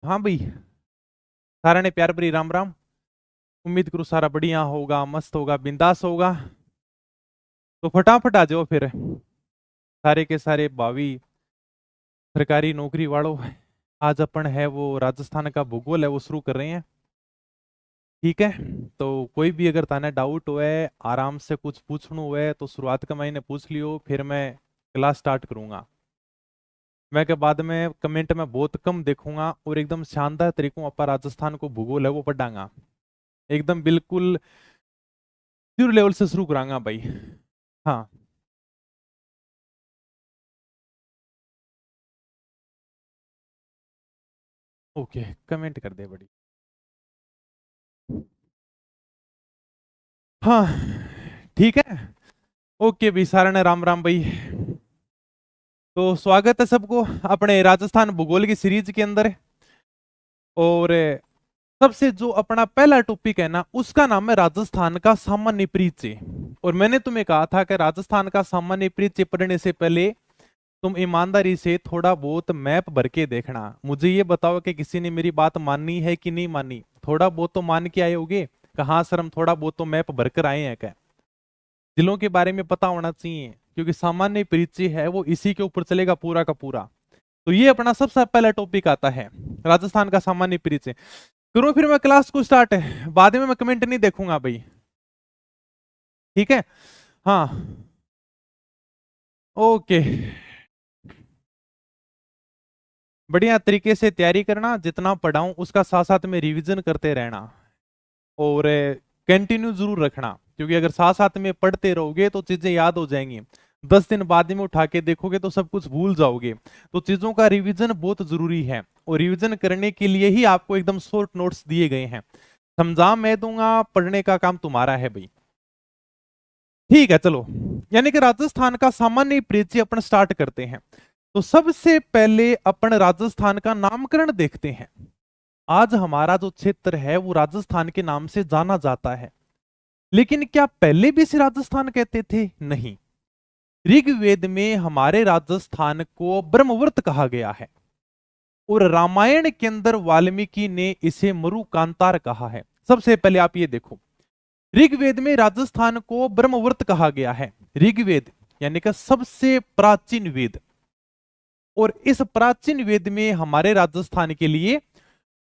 हाँ भाई, सारा ने प्यार भरी राम राम। उम्मीद करूँ सारा बढ़िया होगा, मस्त होगा, बिंदास होगा। तो फटाफट आ जाओ फिर, सारे के सारे भावी सरकारी नौकरी वालों। आज अपन है वो राजस्थान का भूगोल है वो शुरू कर रहे हैं। ठीक है, तो कोई भी अगर ताने डाउट हुए, आराम से कुछ पूछना हुए तो शुरुआत का महीने पूछ लियो, फिर मैं क्लास स्टार्ट करूंगा। मैं के बाद में कमेंट में बहुत कम देखूंगा और एकदम शानदार तरीकों अपन राजस्थान को भूगोल है वो पढ़ांगा। एकदम बिल्कुल जीरो लेवल से शुरू करांगा भाई। हाँ, ओके, कमेंट कर दे बड़ी। हाँ, ठीक है। ओके भाई, सारा ने राम राम भाई। तो स्वागत है सबको अपने राजस्थान भूगोल की सीरीज के अंदर। और सबसे जो अपना पहला टॉपिक है ना, उसका नाम है राजस्थान का सामान्य परिचय। और मैंने तुम्हें कहा था कि राजस्थान का सामान्य परिचय पढ़ने से पहले तुम ईमानदारी से थोड़ा बहुत मैप भर के देखना। मुझे ये बताओ कि किसी ने मेरी बात माननी है कि नहीं मानी। थोड़ा बहुत तो मान के आए होगे। कहाँ सर, हम थोड़ा बहुत तो मैप भर कर आए हैं क्या? जिलों के बारे में पता होना चाहिए, क्योंकि सामान्य परिचय है वो इसी के ऊपर चलेगा पूरा का पूरा। तो ये अपना सबसे पहला टॉपिक आता है, राजस्थान का सामान्य परिचय। करूं फिर मैं क्लास को स्टार्ट? है बाद में मैं कमेंट नहीं देखूंगा भाई। ठीक है। हाँ, ओके। बढ़िया तरीके से तैयारी करना, जितना पढ़ाऊं उसका साथ साथ में रिवीजन करते रहना। और कंटिन्यू जरूर रखना, क्योंकि अगर साथ साथ में पढ़ते रहोगे तो चीजें याद हो जाएंगी। 10 दिन बाद में उठा के देखोगे तो सब कुछ भूल जाओगे। तो चीजों का रिवीजन बहुत जरूरी है, और रिवीजन करने के लिए ही आपको एकदम शॉर्ट नोट्स दिए गए हैं। समझा मैं दूंगा, पढ़ने का काम तुम्हारा है भाई। ठीक है, चलो। यानी कि राजस्थान का सामान्य परिचय अपन स्टार्ट करते हैं। तो सबसे पहले अपन राजस्थान का नामकरण देखते हैं। आज हमारा जो क्षेत्र है वो राजस्थान के नाम से जाना जाता है। लेकिन क्या पहले भी इसे राजस्थान कहते थे? नहीं। ऋग्वेद में हमारे राजस्थान को ब्रह्मवर्त कहा गया है। और रामायण के अंदर वाल्मीकि ने इसे मरुकांतार कहा है। सबसे पहले आप ये देखो, ऋग्वेद में राजस्थान को ब्रह्मवर्त कहा गया है। ऋग्वेद यानी कि सबसे प्राचीन वेद। और इस प्राचीन वेद में हमारे राजस्थान के लिए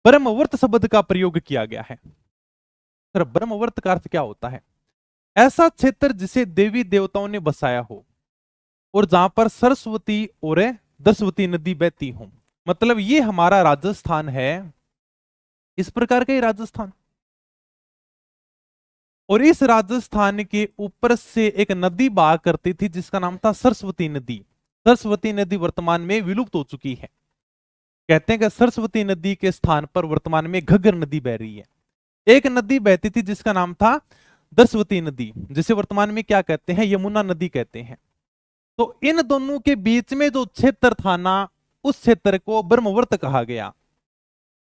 ब्रह्मवर्त शब्द का प्रयोग किया गया है। सर, ब्रह्मवर्त का अर्थ क्या होता है? ऐसा क्षेत्र जिसे देवी देवताओं ने बसाया हो, और जहां पर सरस्वती और दसवती नदी बहती हो। मतलब ये हमारा राजस्थान है, इस प्रकार का ही राजस्थान। और इस राजस्थान के ऊपर से एक नदी बहा करती थी जिसका नाम था सरस्वती नदी। सरस्वती नदी वर्तमान में विलुप्त हो चुकी है। कहते हैं कि सरस्वती नदी के स्थान पर वर्तमान में घग्गर नदी बह रही है। एक नदी बहती थी जिसका नाम था दसवती नदी, जिसे वर्तमान में क्या कहते हैं? यमुना नदी कहते हैं। तो इन दोनों के बीच में जो क्षेत्र था ना, उस क्षेत्र को ब्रह्मवर्त कहा गया,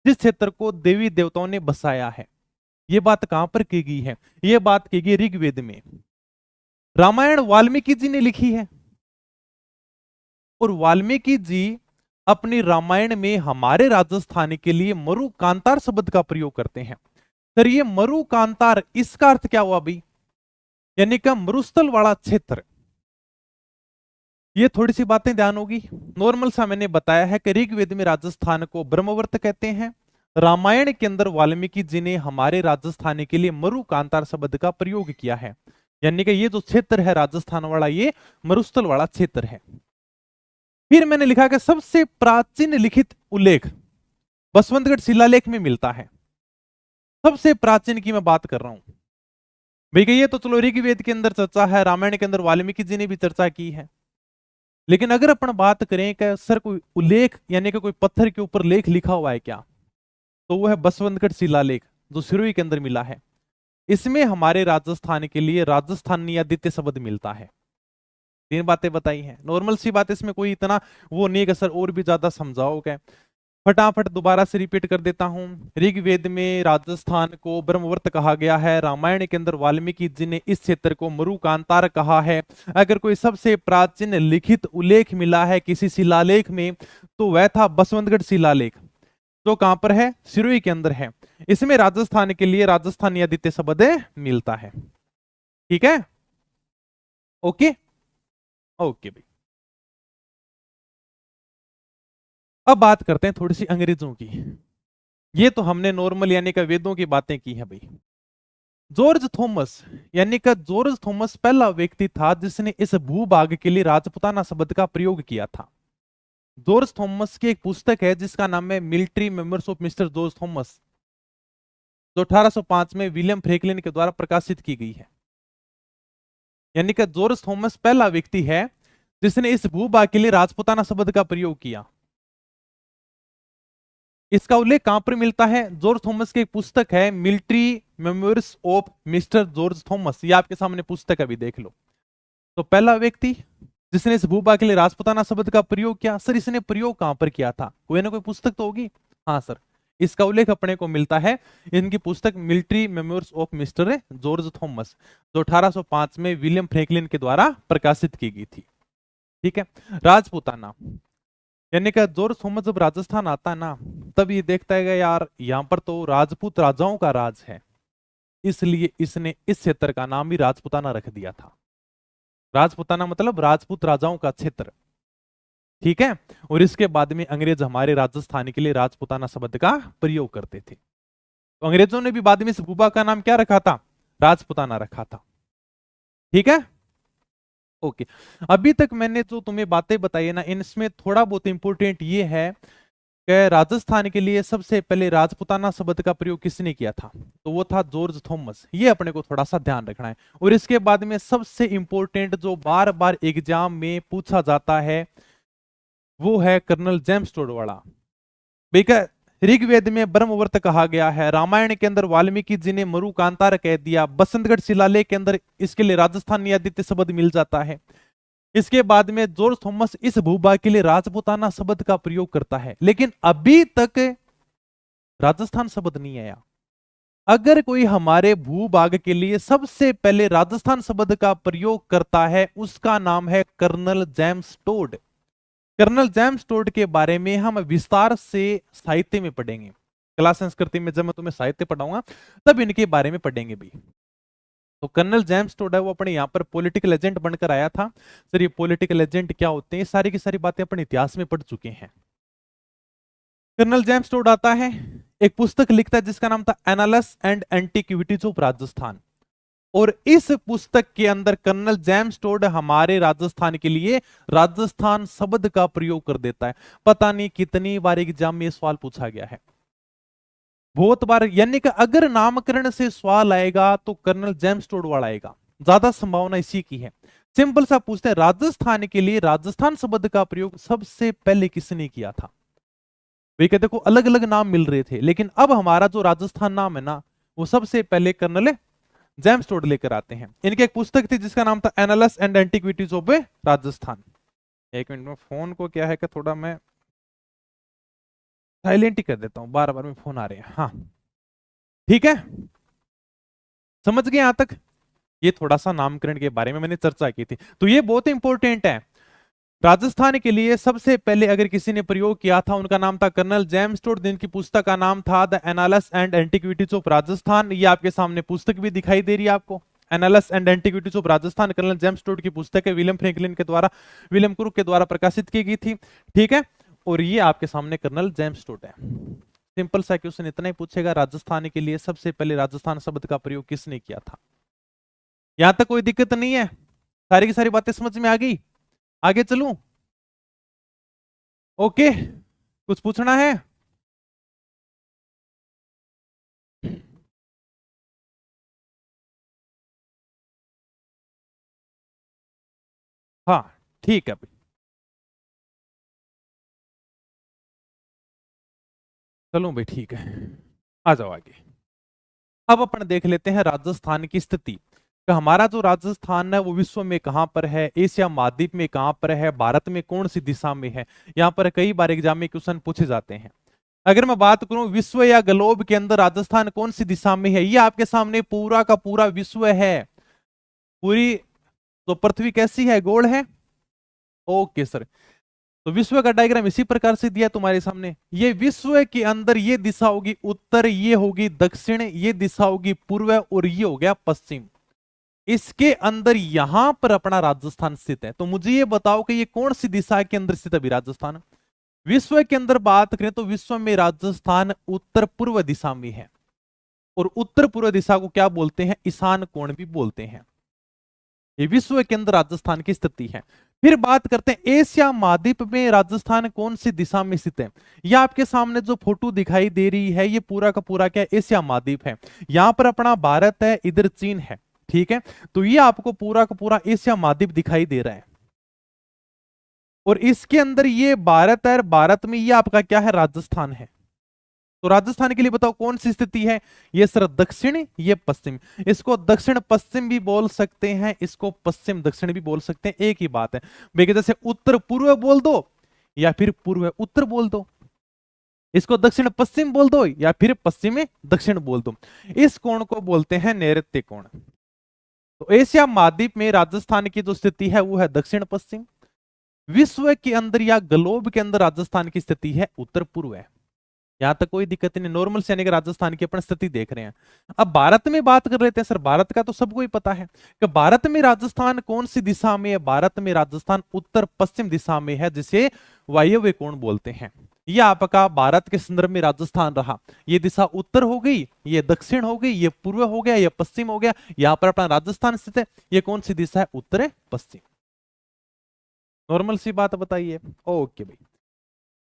जिस क्षेत्र को देवी देवताओं ने बसाया है। ये बात कहां पर की गई है? ये बात की गई ऋग्वेद में। रामायण वाल्मीकि जी ने लिखी है, और वाल्मीकि जी अपनी रामायण में हमारे राजस्थान के लिए मरु कांतार शब्द का प्रयोग करते हैं। सर, ये मरु कांतार, इसका अर्थ क्या हुआ भाई? यानी कि मरुस्थल वाला क्षेत्र। ये थोड़ी सी बातें ध्यान होगी। नॉर्मल सा मैंने बताया है कि ऋग्वेद में राजस्थान को ब्रह्मवर्त कहते हैं। रामायण के अंदर वाल्मीकि जी ने हमारे राजस्थान के लिए मरु कांतार शब्द का प्रयोग किया है। यानी कि ये जो क्षेत्र है राजस्थान वाला, ये मरुस्थल वाला क्षेत्र है। फिर मैंने लिखा कि सबसे प्राचीन लिखित उल्लेख बसवंतगढ़ शिलालेख में मिलता है। सबसे प्राचीन की मैं बात कर रहा हूं भैया। ये तो चलो ऋग्वेद के अंदर चर्चा है, रामायण के अंदर वाल्मीकि जी ने भी चर्चा की है। लेकिन अगर अपन बात करें कि सर कोई उल्लेख यानी कि कोई पत्थर के ऊपर लेख लिखा हुआ है क्या, तो वो है बसवंतगढ़ शिलालेख, जो सिरोही के अंदर मिला है। इसमें हमारे राजस्थान के लिए राजस्थानी आदित्य शब्द मिलता है। तीन बातें बताई हैं, नॉर्मल सी बात, इसमें कोई इतना वो नहीं है कि सर और भी ज्यादा समझाओ क्या। फटाफट दोबारा से रिपीट कर देता हूं। ऋग्वेद में राजस्थान को ब्रह्मवर्त कहा गया है। रामायण के अंदर वाल्मीकि जी ने इस क्षेत्र को मरुकांतार कहा है। अगर कोई सबसे प्राचीन लिखित उल्लेख मिला है किसी शिलालेख में, तो वह था बसवंतगढ़ शिलालेख। जो कहां पर है, सिरोही के अंदर है। इसमें राजस्थान के लिए राजस्थानी आदित्य शब्द मिलता है। ठीक है, ओके ओके भाई। अब बात करते हैं थोड़ी सी अंग्रेजों की। ये तो हमने नॉर्मल यानी कि वेदों की बातें की है भाई। जॉर्ज थॉमस यानी कि जॉर्ज थॉमस पहला व्यक्ति था जिसने इस भूभाग के लिए राजपुताना शब्द का प्रयोग किया था। जॉर्ज थॉमस की एक पुस्तक है जिसका नाम है military memoirs of mister George Thomas, जो 1805 में विलियम फ्रैंकलिन के द्वारा प्रकाशित की गई है। यानी कि जॉर्ज थॉमस पहला व्यक्ति है जिसने इस भूभाग के लिए राजपुताना शब्द का प्रयोग किया। इसका उल्लेख कहां पर मिलता है, जॉर्ज थॉमस की एक पुस्तक है military memoirs of mister George Thomas. ये आपके सामने पुस्तक अभी देख लो। तो पहला व्यक्ति जिसने इस भूभाग के लिए राजपुताना शब्द का प्रयोग किया। सर इसने प्रयोग कहां पर किया था, कोई ना कोई पुस्तक तो होगी। हाँ सर, इसका उल्लेख अपने को मिलता है इनकी पुस्तक military memoirs of mister George Thomas, जो 1805 में विलियम फ्रैंकलिन के द्वारा प्रकाशित की गई थी। ठीक है, राजपुताना यानी कि जॉर्ज थॉमस जब राजस्थान आता है ना, तब ये देखता है यार यहाँ पर तो राजपूत राजाओं का राज है, इसलिए इसने इस क्षेत्र का नाम ही राजपुताना रख दिया था। राजपुताना मतलब राजपूत राजाओं का क्षेत्र। ठीक है, और इसके बाद में अंग्रेज हमारे राजस्थान के लिए राजपुताना शब्द का प्रयोग करते थे। तो अंग्रेजों ने भी बाद में इस भूभाग का नाम क्या रखा था, राजपुताना रखा था। ठीक है, ओके। अभी तक मैंने जो तुम्हें बातें बताई है ना, इनमें थोड़ा बहुत इंपॉर्टेंट ये है कि राजस्थान के लिए सबसे पहले राजपुताना शब्द का प्रयोग किसने किया था, तो वो था जॉर्ज थॉमस। ये अपने को थोड़ा सा ध्यान रखना है। और इसके बाद में सबसे इंपॉर्टेंट जो बार बार एग्जाम में पूछा जाता है वो है कर्नल जेम्स टोड वाला। बेका ऋग्वेद में ब्रह्मवर्त कहा गया है, रामायण के अंदर वाल्मीकि जी ने मरु कांतार कह दिया, बसंतगढ़ शिलालेख के अंदर इसके लिए राजस्थानी आदित्य शब्द मिल जाता है। इसके बाद में जॉर्ज थॉमस इस भूभाग के लिए राजपुताना शब्द का प्रयोग करता है, लेकिन अभी तक राजस्थान शब्द नहीं आया। अगर कोई हमारे भूभाग के लिए सबसे पहले राजस्थान शब्द का प्रयोग करता है उसका नाम है colonel James Tod. Colonel James Tod के बारे में हम विस्तार से साहित्य में पढ़ेंगे। कला संस्कृति में जब मैं तुम्हें साहित्य पढ़ाऊंगा तब इनके बारे में पढ़ेंगे भी। तो कर्नल जेम्स टोड है वो अपने यहाँ पर पॉलिटिकल एजेंट बनकर आया था। सर ये पॉलिटिकल एजेंट क्या होते हैं, सारी की सारी बातें अपने इतिहास में पढ़ चुके हैं। कर्नल जेम्स टोड आता है, एक पुस्तक लिखता है जिसका नाम था एनालस एंड एंटीक्विटीज ऑफ राजस्थान। और इस पुस्तक के अंदर कर्नल जेम्स टोड हमारे राजस्थान के लिए राजस्थान शब्द का प्रयोग कर देता है। पता नहीं कितनी बार एग्जाम में सवाल पूछा गया है, बहुत बार। यानी कि अगर नामकरण से सवाल आएगा तो कर्नल जेम्स टोड वाला आएगा, ज्यादा संभावना इसी की है। सिंपल सा पूछते हैं, राजस्थान के लिए राजस्थान शब्द का प्रयोग सबसे पहले किसने किया था। वे कहते देखो अलग अलग नाम मिल रहे थे, लेकिन अब हमारा जो राजस्थान नाम है ना वो सबसे पहले कर्नल जेम्स टोड लेकर आते हैं। इनकी एक पुस्तक थी जिसका नाम था एनालस एंड एंटीक्विटीज ऑफ राजस्थान। एक मिनट में फोन को क्या है कि थोड़ा मैं साइलेंट ही कर देता हूं, बार बार में फोन आ रहे हैं। हाँ ठीक है, समझ गए यहां तक। ये थोड़ा सा नामकरण के बारे में मैंने चर्चा की थी, तो ये बहुत इंपॉर्टेंट है। राजस्थान के लिए सबसे पहले अगर किसी ने प्रयोग किया था उनका नाम था कर्नल जेम्स टोड, जिनकी पुस्तक का नाम था the एनालस and antiquities of Rajasthan. ये आपके सामने पुस्तक भी दिखाई दे रही है आपको, annals and antiquities of Rajasthan. Colonel James Tod की पुस्तक है, विलियम फ्रैंकलिन के द्वारा, विलियम क्रूक के द्वारा प्रकाशित की गई थी। ठीक है, और ये आपके सामने कर्नल जेम्स टोड है। सिंपल सा क्वेश्चन इतना ही पूछेगा, राजस्थान के लिए सबसे पहले राजस्थान शब्द का प्रयोग किसने किया था। यहां तक कोई दिक्कत नहीं है, सारी की सारी बातें समझ में आ गई। आगे चलूं, ओके कुछ पूछना है। हाँ ठीक है भाई, चलो भाई ठीक है, आ जाओ आगे। अब अपन देख लेते हैं राजस्थान की स्थिति कि हमारा जो राजस्थान है वो विश्व में कहां पर है, एशिया महाद्वीप में कहां पर है, भारत में कौन सी दिशा में है। यहां पर कई बार एग्जाम में क्वेश्चन पूछे जाते हैं। अगर मैं बात करूं विश्व या ग्लोब के अंदर राजस्थान कौन सी दिशा में है, ये आपके सामने पूरा का पूरा विश्व है। पूरी तो पृथ्वी कैसी है, गोल है। ओके सर, तो विश्व का डायग्राम इसी प्रकार से दिया तुम्हारे सामने। ये विश्व के अंदर ये दिशा होगी उत्तर, ये होगी दक्षिण, ये दिशा होगी पूर्व और ये हो गया पश्चिम। इसके अंदर यहां पर अपना राजस्थान स्थित है। तो मुझे ये बताओ कि ये कौन सी दिशा के अंदर स्थित है अभी राजस्थान? विश्व के अंदर बात करें तो विश्व में राजस्थान उत्तर पूर्व दिशा में है, और उत्तर पूर्व दिशा को क्या बोलते हैं? ईशान कोण भी बोलते हैं। ये विश्व के अंदर राजस्थान की स्थिति है। फिर बात करते हैं एशिया महाद्वीप में राजस्थान कौन सी दिशा में स्थित है। यह आपके सामने जो फोटो दिखाई दे रही है ये पूरा का पूरा क्या एशिया महाद्वीप है। यहां पर अपना भारत है, इधर चीन है, ठीक है। तो ये आपको पूरा का पूरा एशिया महाद्वीप दिखाई दे रहा है, और इसके अंदर ये भारत है, भारत में ये आपका क्या है? राजस्थान है। तो राजस्थान के लिए बताओ कौन सी स्थिति है? ये सर दक्षिण, ये पश्चिम। इसको दक्षिण पश्चिम भी बोल सकते हैं, इसको पश्चिम दक्षिण भी बोल सकते हैं, एक ही बात है। देखिए जैसे उत्तर पूर्व बोल दो या फिर पूर्व उत्तर बोल दो, इसको दक्षिण पश्चिम बोल दो या फिर पश्चिम दक्षिण बोल दो। इस कोण को बोलते हैं नैऋत्य कोण। तो एशिया महाद्वीप में राजस्थान की जो स्थिति है वो है दक्षिण पश्चिम। विश्व के अंदर या ग्लोब के अंदर राजस्थान की स्थिति है उत्तर पूर्व है। यहां तक कोई दिक्कत नहीं, नॉर्मल से यानी कि राजस्थान की अपन स्थिति देख रहे हैं। अब भारत में बात कर लेते हैं। सर भारत का तो सबको ही पता है कि भारत में राजस्थान कौन सी दिशा में है? भारत में राजस्थान उत्तर पश्चिम दिशा में है, जिसे वायव्य कोण बोलते हैं। यह आपका भारत के संदर्भ में राजस्थान रहा। ये दिशा उत्तर हो गई, ये दक्षिण हो गई, ये पूर्व हो गया, ये पश्चिम हो गया। यहां पर अपना राजस्थान स्थित है। ये कौन सी दिशा है? उत्तर पश्चिम। नॉर्मल सी बात बताइए। ओके भाई,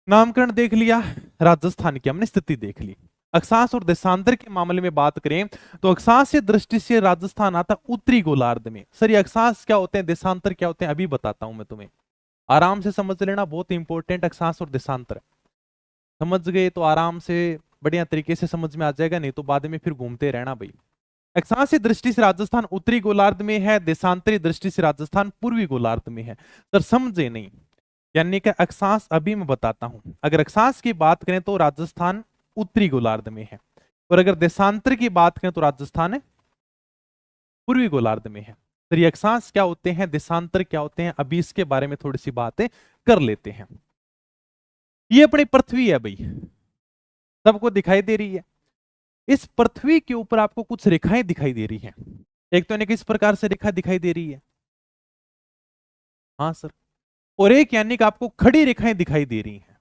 नामकरण देख लिया, राजस्थान की हमने स्थिति देख ली। अक्षांश और देशांतर के मामले में बात करें तो अक्षांशीय दृष्टि से राजस्थान आता उत्तरी गोलार्ध में। सर ये अक्षांश क्या होते हैं, देशांतर क्या होते हैं, अभी बताता हूं मैं तुम्हें, आराम से समझ लेना, बहुत इंपॉर्टेंट अक्षांश और देशांतर। समझ गए तो आराम से बढ़िया तरीके से समझ में आ जाएगा, नहीं तो बाद में फिर घूमते रहना भाई। अक्षांशीय दृष्टि से राजस्थान उत्तरी गोलार्ध में है, देशांतरी दृष्टि से राजस्थान पूर्वी गोलार्ध में है। सर समझे नहीं, यानी कि अक्षांश अभी मैं बताता हूं। अगर अक्षांश की बात करें तो राजस्थान उत्तरी गोलार्ध में है, और अगर देशांतर की बात करें तो राजस्थान पूर्वी गोलार्ध में है। तो ये अक्षांश क्या होते हैं, देशांतर क्या होते हैं, अभी इसके बारे में थोड़ी सी बातें कर लेते हैं। ये अपनी पृथ्वी है भाई, सबको दिखाई दे रही है। इस पृथ्वी के ऊपर आपको कुछ रेखाएं दिखाई दे रही हैं। एक तो यानी कि इस प्रकार से रेखा दिखाई दे रही है, हाँ सर, और एक यानी कि आपको खड़ी रेखाएं दिखाई दे रही हैं।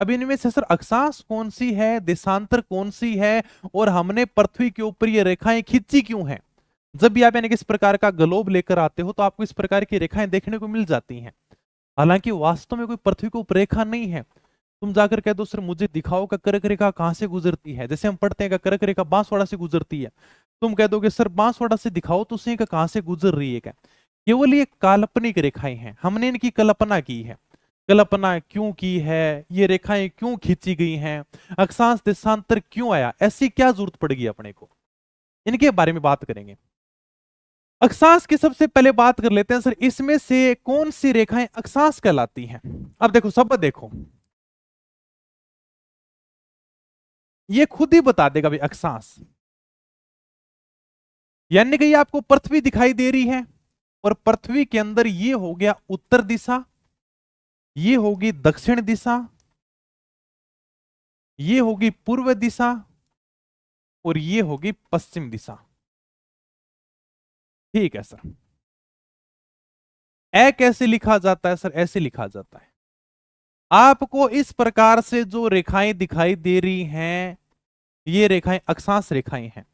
अब इनमें से सर अक्षांश कौन सी है, देशांतर कौन सी है, और हमने पृथ्वी के ऊपर ये रेखाएं खींची क्यों हैं? जब भी आप यानी कि इस प्रकार का ग्लोब लेकर आते हो तो आपको इस प्रकार की रेखाएं देखने को मिल जाती हैं। हालांकि वास्तव में कोई पृथ्वी को ऊपर रेखा नहीं है। तुम जाकर कह दो सर मुझे दिखाओ कि कर्क रेखा कहां से गुजरती है, जैसे हम पढ़ते हैं कि कर्क रेखा बांसवाड़ा से गुजरती है। तुम कह दोगे सर बांसवाड़ा से दिखाओ तो सही कहां से गुजर रही है। क्या केवल ये काल्पनिक रेखाएं हैं, हमने इनकी कल्पना की है। कल्पना क्यों की है, ये रेखाएं क्यों खींची गई हैं, अक्षांश देशांतर क्यों आया, ऐसी क्या जरूरत पड़ेगी अपने को, इनके बारे में बात करेंगे। अक्षांश की सबसे पहले बात कर लेते हैं सर, इसमें से कौन सी रेखाएं अक्षांश कहलाती हैं। अब देखो सब देखो, ये खुद ही बता देगा भाई अक्षांश। यानी कि ये आपको पृथ्वी दिखाई दे रही है, और पृथ्वी के अंदर ये हो गया उत्तर दिशा, ये होगी दक्षिण दिशा, ये होगी पूर्व दिशा, और ये होगी पश्चिम दिशा। ठीक है सर। ए कैसे लिखा जाता है सर? ऐसे लिखा जाता है। आपको इस प्रकार से जो रेखाएं दिखाई दे रही हैं, ये रेखाएं अक्षांश रेखाएं हैं।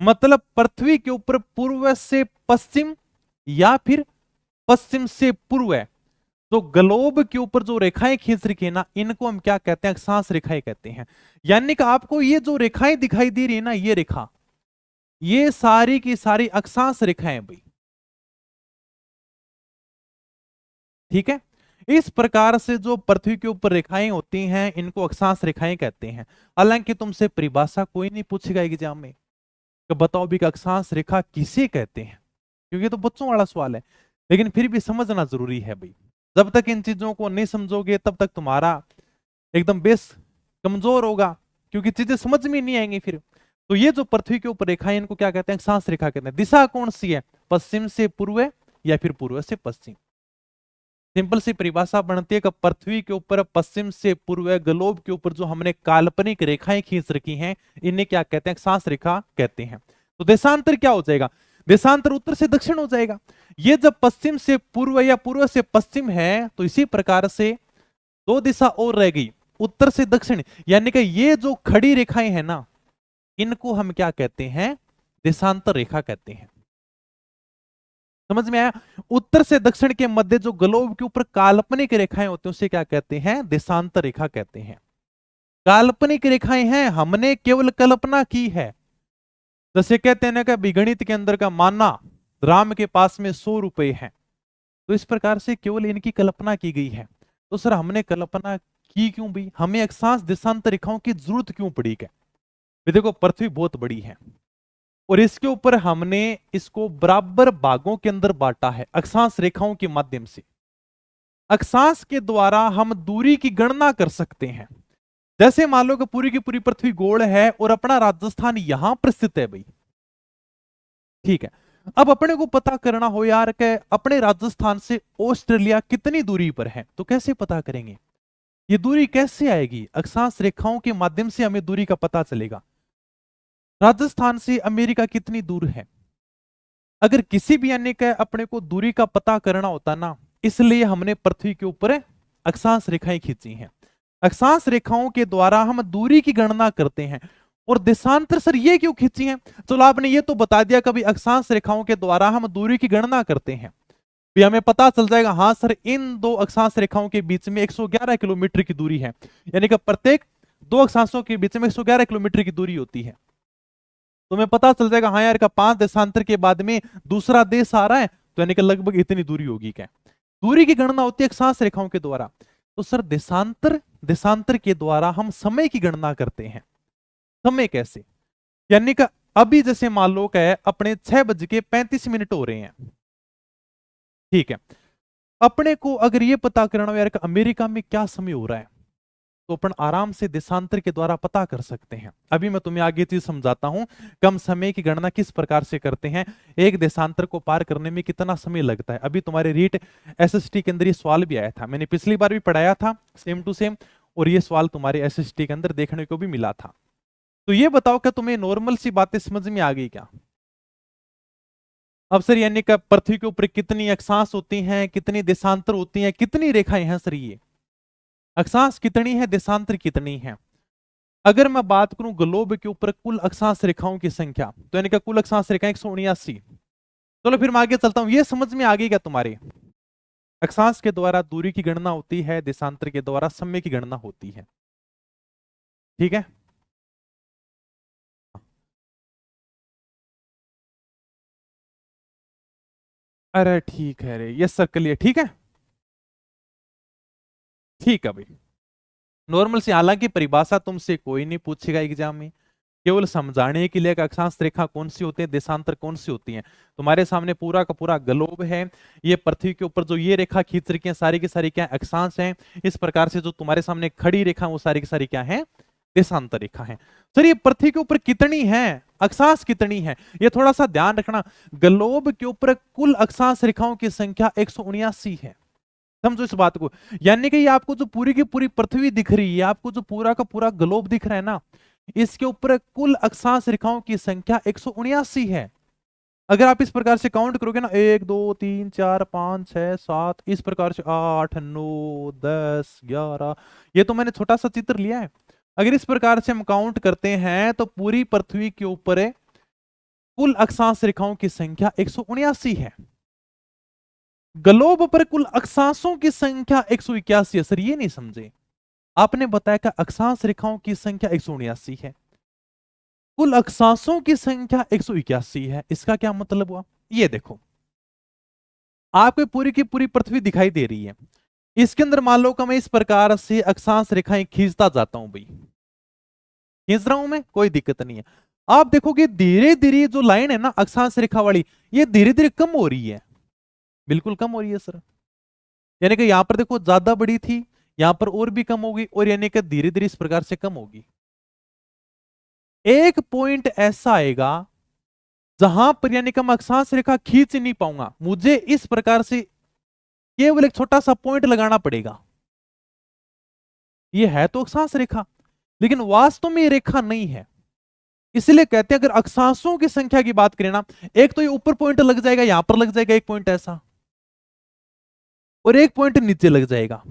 मतलब पृथ्वी के ऊपर पूर्व से पश्चिम या फिर पश्चिम से पूर्व है, तो ग्लोब के ऊपर जो रेखाएं खींच रखी है ना, इनको हम क्या कहते हैं? अक्षांश रेखाएं कहते हैं। यानी कि आपको ये जो रेखाएं दिखाई दे रही है ना, ये रेखा, ये सारी की सारी अक्षांश रेखाएं भाई। ठीक है, इस प्रकार से जो पृथ्वी के ऊपर रेखाएं होती हैं इनको अक्षांश रेखाएं कहते हैं। हालांकि तुमसे परिभाषा कोई नहीं पूछेगा एग्जाम में कि बताओ भी अक्षांश रेखा किसे कहते हैं, क्योंकि तो बच्चों वाला सवाल है। लेकिन फिर भी समझना जरूरी है भाई, जब तक इन चीजों को नहीं समझोगे तब तक तुम्हारा एकदम बेस कमजोर होगा, क्योंकि चीजें समझ में नहीं आएंगी फिर। तो ये जो पृथ्वी के ऊपर रेखाएं इनको क्या कहते हैं? अक्षांश रेखा कहते हैं। दिशा कौन सी है? पश्चिम से पूर्व या फिर पूर्व से पश्चिम। सिंपल सी परिभाषा बनती है कि पृथ्वी के ऊपर पश्चिम से पूर्व ग्लोब के ऊपर जो हमने काल्पनिक रेखाएं खींच रखी हैं, इन्हें क्या कहते हैं? अक्षांश रेखा कहते हैं। तो देशांतर क्या हो जाएगा? देशांतर उत्तर से दक्षिण हो जाएगा। ये जब पश्चिम से पूर्व या पूर्व से पश्चिम है, तो इसी प्रकार से दो दिशा और रह गई, उत्तर से दक्षिण, यानी कि ये जो खड़ी रेखाएं हैं ना, इनको हम क्या कहते हैं? देशांतर रेखा कहते हैं। समझ में आया? उत्तर से दक्षिण के मध्य जो ग्लोब के ऊपर काल्पनिक रेखाएं होती हैं, उसे क्या कहते हैं? देशांतर रेखा कहते हैं। काल्पनिक रेखाएं हैं, हमने केवल कल्पना की है। जैसे कहते हैं ना कि गणित के अंदर का माना राम के पास में 100 रुपए हैं, तो इस प्रकार से केवल इनकी कल्पना की गई है। तो सर हमने कल्पना की क्यों भी? हमें अक्षांश देशांतर रेखाओं की जरूरत क्यों पड़ी? क्या देखो, पृथ्वी बहुत बड़ी है और इसके ऊपर हमने इसको बराबर भागों के अंदर बांटा है अक्षांश रेखाओं के माध्यम से। अक्षांश के द्वारा हम दूरी की गणना कर सकते हैं। जैसे मान लो कि पूरी की पूरी पृथ्वी गोल है और अपना राजस्थान यहां पर स्थित है भाई, ठीक है। अब अपने को पता करना हो यार कि अपने राजस्थान से ऑस्ट्रेलिया कितनी दूरी पर है, तो कैसे पता करेंगे? ये दूरी कैसे आएगी? अक्षांश रेखाओं के माध्यम से हमें दूरी का पता चलेगा। राजस्थान से अमेरिका कितनी दूर है? अगर किसी भी अन्य का अपने को दूरी का पता करना होता ना, इसलिए हमने पृथ्वी के ऊपर अक्षांश रेखाएं खींची हैं। अक्षांश रेखाओं के द्वारा हम दूरी की गणना करते हैं। और देशांतर सर ये क्यों खींची है? चलो आपने ये तो बता दिया कभी अक्षांश रेखाओं के द्वारा हम दूरी की गणना करते हैं, भी हमें पता चल जाएगा हाँ सर इन दो अक्षांश रेखाओं के बीच में 111 किलोमीटर की दूरी है, यानी कि प्रत्येक दो अक्षांशों के बीच में 111 किलोमीटर की दूरी होती है। तो हमें पता चल जाएगा हाँ यार का 5 देशांतर के बाद में दूसरा देश आ रहा है, तो यानी कि लगभग इतनी दूरी होगी। क्या दूरी की गणना होती है अक्षांश रेखाओं के द्वारा। तो सर देशांतर के द्वारा हम समय की गणना करते हैं। समय कैसे? यानी कि अभी जैसे मान लो कि अपने 6:35 हो रहे हैं, ठीक है। अपने को अगर ये पता करना हो यार कि अमेरिका में क्या समय हो रहा है, तो अपन आराम से देशांतर के द्वारा पता कर सकते हैं। अभी मैं तुम्हें आगे चीज समझाता हूं, कम समय की गणना किस प्रकार से करते हैं, एक देशांतर को पार करने में कितना समय लगता है। अभी तुम्हारे रीट एसएसटी के अंदर ये सवाल भी आया था, मैंने पिछली बार भी पढ़ाया था सेम टू सेम, और ये सवाल तुम्हारे एसएसटी के अंदर देखने को भी मिला था। तो ये बताओ क्या तुम्हें नॉर्मल सी बातें समझ में आ गई क्या? अब सर यानी कि पृथ्वी के ऊपर कितनी अक्षांश होती हैं, कितनी देशांतर होती हैं, कितनी रेखाएं हैं सर? ये अक्षांश कितनी है, देशांतर कितनी है? अगर मैं बात करूं ग्लोब के ऊपर कुल अक्षांश रेखाओं की संख्या, तो यानी कि कुल अक्षांश रेखाएं 179। चलो फिर मैं आगे चलता हूं, ये समझ में आ गई क्या तुम्हारे? अक्षांश के द्वारा दूरी की गणना होती है, देशांतर के द्वारा समय की गणना होती है, ठीक है। अरे ठीक है रे, ये सर्कल ये ठीक है, ठीक है भाई। नॉर्मल से, हालांकि परिभाषा तुमसे कोई नहीं पूछेगा एग्जाम में, केवल समझाने के लिए अक्षांश रेखा कौन सी होती है, देशांतर कौन सी होती है। तुम्हारे सामने पूरा का पूरा ग्लोब है, ये पृथ्वी के ऊपर जो ये रेखा खींच रखी है सारी की सारी क्या अक्षांश हैं। इस प्रकार से जो तुम्हारे सामने खड़ी रेखा वो सारी की सारी क्या है, देशांतर रेखा है। सर ये पृथ्वी के ऊपर कितनी है, अक्षांश कितनी है, ये थोड़ा सा ध्यान रखना। ग्लोब के ऊपर कुल अक्षांश रेखाओं की संख्या 179 है, समझो इस बात को। यानी कि ये आपको जो पूरी की पूरी पृथ्वी दिख रही है, आपको जो पूरा का पूरा ग्लोब दिख रहा है ना, इसके ऊपर कुल अक्षांश रेखाओं की संख्या 179 है। अगर आप इस प्रकार से काउंट करोगे ना, 1 2 3 4 5 6 7, इस प्रकार से 8 9 10 11, ये तो मैंने छोटा सा चित्र लिया है। अगर इस प्रकार से हम काउंट करते हैं तो पूरी पृथ्वी के ऊपर कुल अक्षांश रेखाओं की संख्या 179 है। ग्लोब पर कुल अक्षांशों की संख्या 181 है। सर ये नहीं समझे, आपने बताया कि अक्षांश रेखाओं की संख्या 179 है, कुल अक्षांशों की संख्या 181 है। इसका क्या मतलब हुआ? ये देखो, आपको पूरी की पूरी पृथ्वी दिखाई दे रही है, इसके अंदर मान लो कि मैं इस प्रकार से अक्षांश रेखाएं खींचता जाता हूं भाई, खींच रहा हूं मैं, कोई दिक्कत नहीं है। आप देखोगे धीरे धीरे जो लाइन है ना अक्षांश रेखा वाली, ये धीरे धीरे कम हो रही है, बिल्कुल कम हो रही है सर। यानी कि यहां पर देखो ज्यादा बड़ी थी, यहां पर और भी कम होगी, और यानी कि धीरे धीरे इस प्रकार से कम होगी। एक पॉइंट ऐसा आएगा जहां पर यानी कि मैं अक्षांश रेखा खींच नहीं पाऊंगा, मुझे इस प्रकार से केवल एक छोटा सा पॉइंट लगाना पड़ेगा। ये है तो अक्षांश रेखा, लेकिन वास्तव में ये रेखा नहीं है। इसलिए कहते हैं अगर अक्षांशों की संख्या की बात करें ना, एक तो ये ऊपर पॉइंट लग जाएगा, यहां पर लग जाएगा एक पॉइंट ऐसा, और एक पॉइंट नीचे लग जाएगा,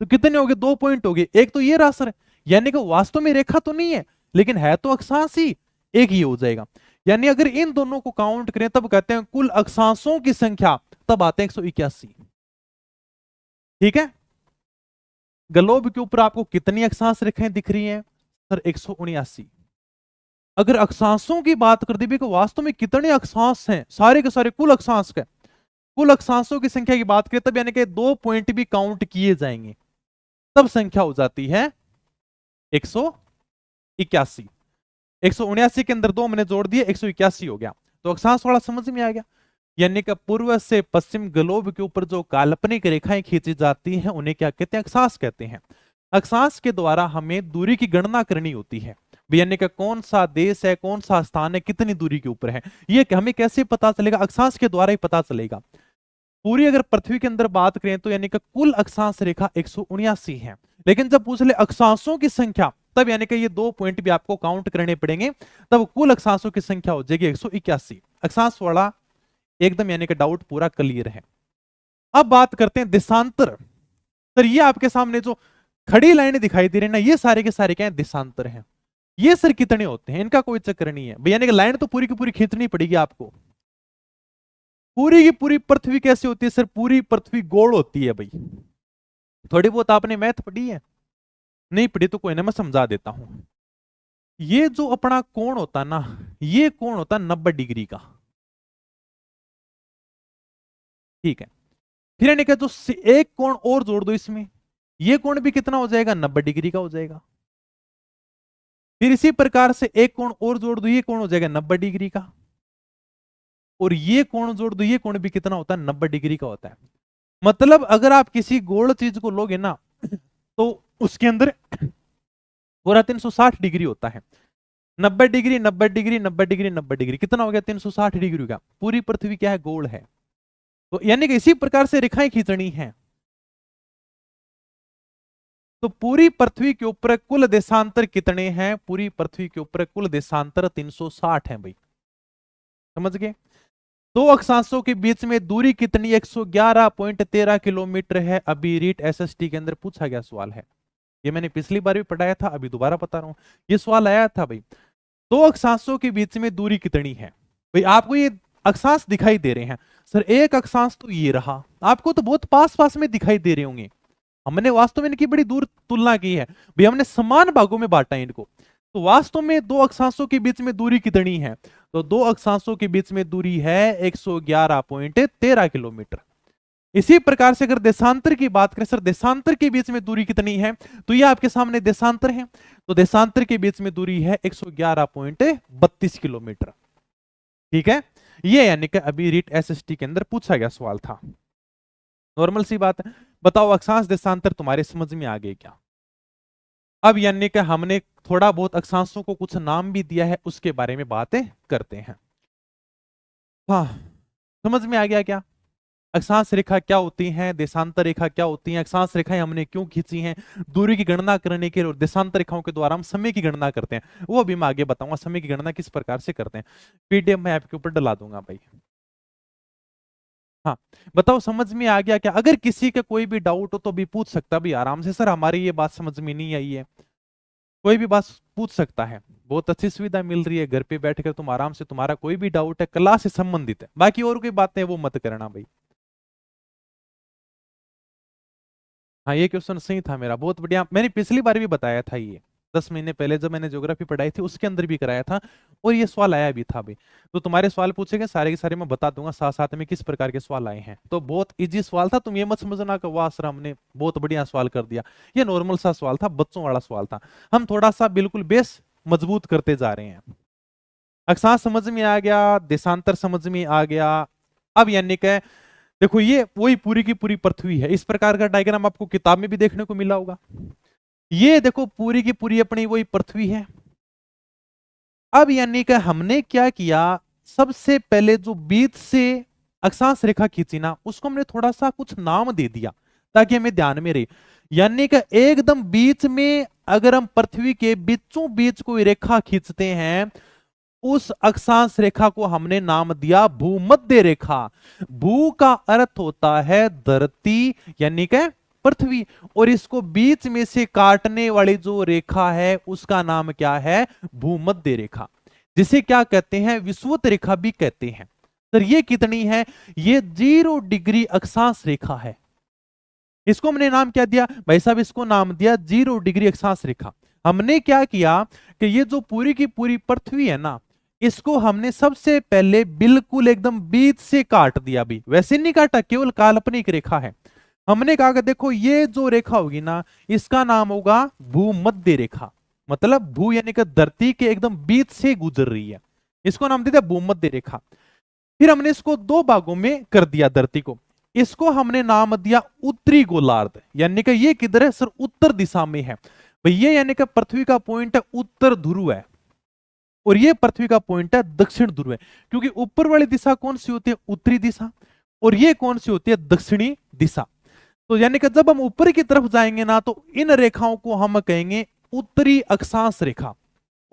तो कितने हो गए? 2 पॉइंट हो गए। एक तो ये रहा सर, यानी कि वास्तव में रेखा तो नहीं है, लेकिन है तो अक्षांश ही, एक ही हो जाएगा। यानी अगर इन दोनों को काउंट करें तब कहते हैं कुल अक्षांशों की संख्या, तब आते हैं 181। ठीक है, ग्लोब के ऊपर आपको कितनी अक्षांश रेखाएं दिख रही हैं सर? 179। अगर अक्षांशों की बात कर दी कि वास्तव में कितने अक्षांश हैं, सारे के सारे कुल अक्षांश के, कुल अक्षांशों की संख्या की बात करें तब यानी कि 2 पॉइंट भी काउंट किए जाएंगे, तब संख्या हो जाती है 181। 179 के अंदर 2 मैंने जोड़ दिए, 181 हो गया। तो अक्षांश वाला समझ में आ गया। यानी कि पूर्व से पश्चिम ग्लोब के ऊपर जो काल्पनिक रेखाएं खींची जाती हैं उन्हें क्या कहते हैं? अक्षांश कहते हैं। अक्षांश के द्वारा हमें दूरी की गणना करनी होती है, यानी कि कौन सा देश है, कौन सा स्थान है, कितनी दूरी के ऊपर है, ये हमें कैसे पता चलेगा? अक्षांश के द्वारा ही पता चलेगा। पूरी अगर पृथ्वी के अंदर बात करें तो यानी कि कुल अक्षांश रेखा 179 है, लेकिन जब पूछ ले अक्षांशों की संख्या, तब यानी कि ये 2 पॉइंट भी आपको काउंट करने पड़ेंगे, तब कुल अक्षांशों की संख्या हो जाएगी 181। अक्षांश वाला एकदम यानी कि डाउट पूरा क्लियर है। अब बात करते हैं देशांतर। सर ये आपके सामने जो खड़ी लाइनें दिखाई दे रही है ना, ये सारे के सारे क्या है? देशांतर हैं। ये सर कितने होते हैं? इनका कोई चक्कर नहीं है, यानी कि लाइन तो पूरी की पूरी खींचनी पड़ेगी आपको। पूरी की पूरी पृथ्वी कैसे होती है सर? पूरी पृथ्वी गोल होती है भाई। थोड़ी बहुत आपने मैथ पढ़ी है? नहीं पढ़ी तो कोई ना, मैं समझा देता हूं। ये जो अपना कोण होता है ना, ये कोण होता है 90 डिग्री का। ठीक है, फिर यानी कि जो एक कोण और जोड़ दो इसमें, ये कोण भी कितना हो जाएगा? 90 डिग्री का हो जाएगा। फिर इसी प्रकार से एक कोण और जोड़ दो, ये कोण हो जाएगा 90 डिग्री का, और ये कोण जोड़ दो, ये कोण भी कितना होता है? 90 डिग्री का होता है। मतलब अगर आप किसी गोल चीज को लोगे ना, तो उसके अंदर पूरा 360 डिग्री होता है। 90 डिग्री 90 डिग्री 90 डिग्री 90 डिग्री, कितना हो गया? 360 डिग्री का। पूरी पृथ्वी क्या है? गोल है। तो यानी कि इसी प्रकार से रेखाएं खींचनी है। तो पूरी पृथ्वी के ऊपर कुल देशांतर कितने हैं? पूरी पृथ्वी के ऊपर कुल देशांतर 360 है भाई, समझ गए? दो अक्षांशों के बीच में दूरी कितनी? 111.13 किलोमीटर है। अभी रीट एसएसटी के अंदर पूछा गया सवाल है, ये मैंने पिछली बार भी पढ़ाया था, अभी दोबारा बता रहा हूं। ये सवाल आया था भाई, दो अक्षांशों के बीच में दूरी कितनी है? भाई आपको ये अक्षांश दिखाई दे रहे हैं सर, एक अक्षांश तो ये रहा, आपको तो बहुत पास पास में दिखाई दे रहे होंगे। हमने वास्तव में इनकी बड़ी दूर तुलना की है भाई, हमने समान भागों में बांटा है इनको। तो वास्तव में दो अक्षांशों के बीच में दूरी कितनी है? तो दो अक्षांशों के बीच में दूरी है 111.13 किलोमीटर। इसी प्रकार से अगर देशांतर की बात करें, सर देशांतर के बीच में दूरी कितनी है? तो ये आपके सामने देशांतर है, तो देशांतर के बीच में दूरी है 111.32 किलोमीटर। ठीक है, ये यानी कि अभी रीट एसएसटी के अंदर पूछा गया सवाल था। नॉर्मल सी बात है। बताओ अक्षांश देशांतर तुम्हारे समझ में आ गए क्या? अब यानी कि हमने थोड़ा बहुत अक्षांशों को कुछ नाम भी दिया है, उसके बारे में बातें करते हैं। हाँ, समझ में आ गया क्या? अक्षांश रेखा क्या होती हैं, देशांतर रेखा क्या होती हैं, अक्षांश रेखाएं हमने क्यों खींची हैं, दूरी की गणना करने के लिए, और देशांतर रेखाओं के द्वारा हम समय की गणना करते हैं, वो अभी मैं आगे बताऊंगा समय की गणना किस प्रकार से करते हैं। पीडीएफ मैं आपके ऊपर डला दूंगा भाई। हाँ, बताओ समझ में आ गया क्या? अगर किसी का कोई भी डाउट हो तो भी पूछ सकता भी आराम से, सर हमारी ये बात समझ में नहीं आई है, कोई भी बात पूछ सकता है। बहुत अच्छी सुविधा मिल रही है, घर पे बैठकर तुम आराम से, तुम्हारा कोई भी डाउट है क्लास से संबंधित है, बाकी और कोई बातें वो मत करना भाई। हाँ, ये क्वेश्चन सही था मेरा, बहुत बढ़िया। मैंने पिछली बार भी बताया था, ये 10 महीने पहले जब मैंने ज्योग्राफी पढ़ाई थी उसके अंदर भी कराया था, और ये सवाल आया भी था भाई। तो तुम्हारे सवाल पूछे गए सारे के सारे मैं बता दूंगा साथ साथ में किस प्रकार के सवाल आए हैं। तो बहुत इजी सवाल था, तुम ये मत समझना कि वाह सर हमने बहुत बढ़िया सवाल कर दिया। ये नॉर्मल सा सवाल था, बच्चों वाला सवाल था, हम थोड़ा सा बिल्कुल बेस मजबूत करते जा रहे हैं। अक्षांश समझ में आ गया, देशांतर समझ में आ गया। अब यानी कि देखो ये वही पूरी की पूरी पृथ्वी है, इस प्रकार का डायग्राम आपको किताब में भी देखने को मिला होगा। ये देखो पूरी की पूरी अपनी वही पृथ्वी है। अब यानी कि हमने क्या किया, सबसे पहले जो बीच से अक्षांश रेखा खींची ना, उसको हमने थोड़ा सा कुछ नाम दे दिया ताकि हमें ध्यान में रहे। यानी कि एकदम बीच में अगर हम पृथ्वी के बीचों बीच कोई रेखा खींचते हैं, उस अक्षांश रेखा को हमने नाम दिया भूमध्य रेखा। भू का अर्थ होता है धरती यानी कि पृथ्वी, और इसको बीच में से काटने वाली जो रेखा है उसका नाम क्या है? भूमध्य रेखा, जिसे क्या कहते हैं? विषुवत रेखा भी कहते हैं। सर ये कितनी है? ये 0 डिग्री अक्षांश रेखा है। इसको हमने नाम क्या दिया भाई साहब? इसको नाम दिया 0 डिग्री अक्षांश रेखा। हमने क्या किया कि ये जो पूरी की पूरी पृथ्वी है ना, इसको हमने सबसे पहले बिल्कुल एकदम बीच से काट दिया। भी वैसे नहीं काटा, केवल काल्पनिक रेखा है। हमने कहा कि देखो ये जो रेखा होगी ना, इसका नाम होगा भूमध्य रेखा। मतलब भू यानी कि धरती के एकदम बीच से गुजर रही है, इसको नाम दिया भूमध्य रेखा। फिर हमने इसको 2 भागों में कर दिया धरती को। इसको हमने नाम दिया उत्तरी गोलार्ध, यानी कि ये किधर है सर? उत्तर दिशा में है। भैया यानी कि पृथ्वी का पॉइंट है उत्तर ध्रुव है, और ये पृथ्वी का पॉइंट है दक्षिण ध्रुव है। क्योंकि ऊपर वाली दिशा कौन सी होती है? उत्तरी दिशा, और ये कौन सी होती है? दक्षिणी दिशा। तो यानी कि जब हम ऊपर की तरफ जाएंगे ना, तो इन रेखाओं को हम कहेंगे उत्तरी अक्षांश रेखा,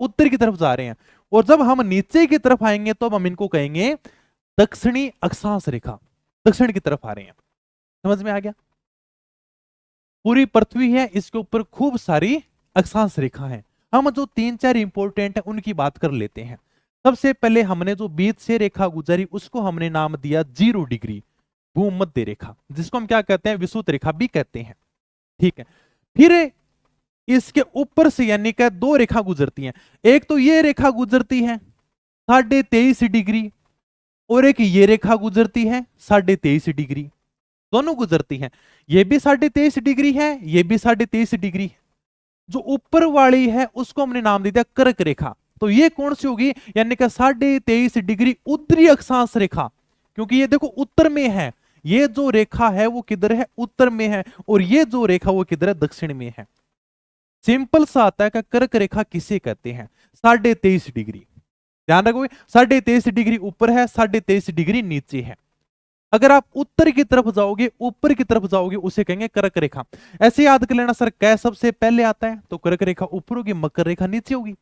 उत्तर की तरफ जा रहे हैं। और जब हम नीचे की तरफ आएंगे तो हम इनको कहेंगे दक्षिणी अक्षांश रेखा, दक्षिण की तरफ आ रहे हैं। समझ में आ गया? पूरी पृथ्वी है, इसके ऊपर खूब सारी अक्षांश रेखा है। हम जो 3-4 इंपॉर्टेंट है उनकी बात कर लेते हैं। सबसे पहले हमने जो बीच से रेखा गुजरी उसको हमने नाम दिया 0 डिग्री भूमध्य रेखा, जिसको हम क्या कहते हैं? विषुवत रेखा भी कहते हैं। ठीक है। फिर इसके ऊपर से यानी कि 2 रेखा गुजरती हैं। एक तो ये रेखा गुजरती है 23.5 डिग्री, और एक ये रेखा गुजरती है 23.5 डिग्री। दोनों गुजरती हैं, ये भी 23.5 डिग्री है, ये भी 23.5 डिग्री है। जो ऊपर वाली है उसको हमने नाम दे दिया कर्क रेखा। तो ये कौन सी होगी? यानी कि 23.5 डिग्री उत्तरी अक्षांश रेखा, क्योंकि ये देखो उत्तर में है। ये जो रेखा है वो किधर है? उत्तर में है, और ये जो रेखा वो किधर है? दक्षिण में है। सिंपल सा आता है कि कर्क रेखा किसे कहते हैं? 23.5 डिग्री। ध्यान रखोगे, 23.5 डिग्री ऊपर है, 23.5 डिग्री नीचे है। अगर आप उत्तर की तरफ जाओगे, ऊपर की तरफ जाओगे, उसे कहेंगे कर्क रेखा। ऐसे याद कर लेना सर, कै सबसे पहले आता है? तो कर्क रेखा ऊपर होगी, मकर रेखा नीचे होगी।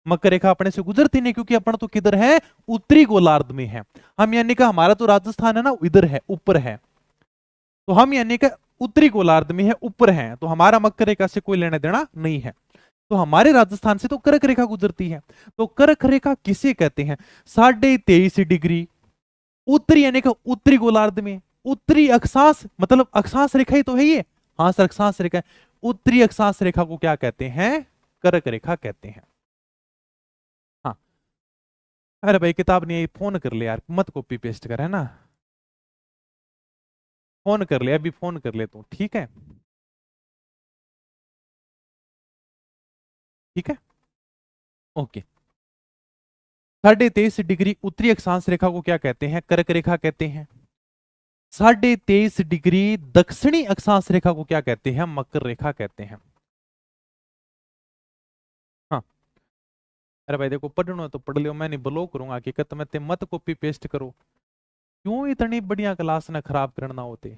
मकर रेखा अपने से गुजरती नहीं, क्योंकि अपन तो किधर है? उत्तरी गोलार्ध में है हम। यानी कि हमारा तो राजस्थान है ना, इधर है, ऊपर है। तो हम यानी कि उत्तरी गोलार्ध में है, ऊपर है, तो हमारा मकर रेखा से कोई लेना देना नहीं है। तो हमारे राजस्थान से तो कर्क रेखा गुजरती है। तो कर्क रेखा किसे कहते हैं? 23.5 डिग्री उत्तरी यानी कि उत्तरी गोलार्ध में, उत्तरी अक्षांश, मतलब अक्षांश रेखा ही तो है ये। हाँ सर अक्षांश रेखा। उत्तरी अक्षांश रेखा को क्या कहते हैं? कर्क रेखा कहते हैं। हाँ, अरे भाई किताब नहीं आई, फोन कर ले यार, मत कॉपी पेस्ट कर, है ना? फोन कर ले, अभी फोन कर ले तू, ठीक है? ठीक है, ओके। 23.5 डिग्री उत्तरी अक्षांश रेखा को क्या कहते हैं? कर्क रेखा कहते हैं। 23.5 डिग्री दक्षिणी अक्षांश रेखा को क्या कहते हैं? मकर रेखा कहते हैं। हाँ, अरे भाई देखो, पढ़ना तो पढ़ लियो, मैं नहीं ब्लॉक करूंगा, हकीकत में ते मत कॉपी पेस्ट करो। क्यों इतनी बढ़िया क्लास ना खराब करना होते?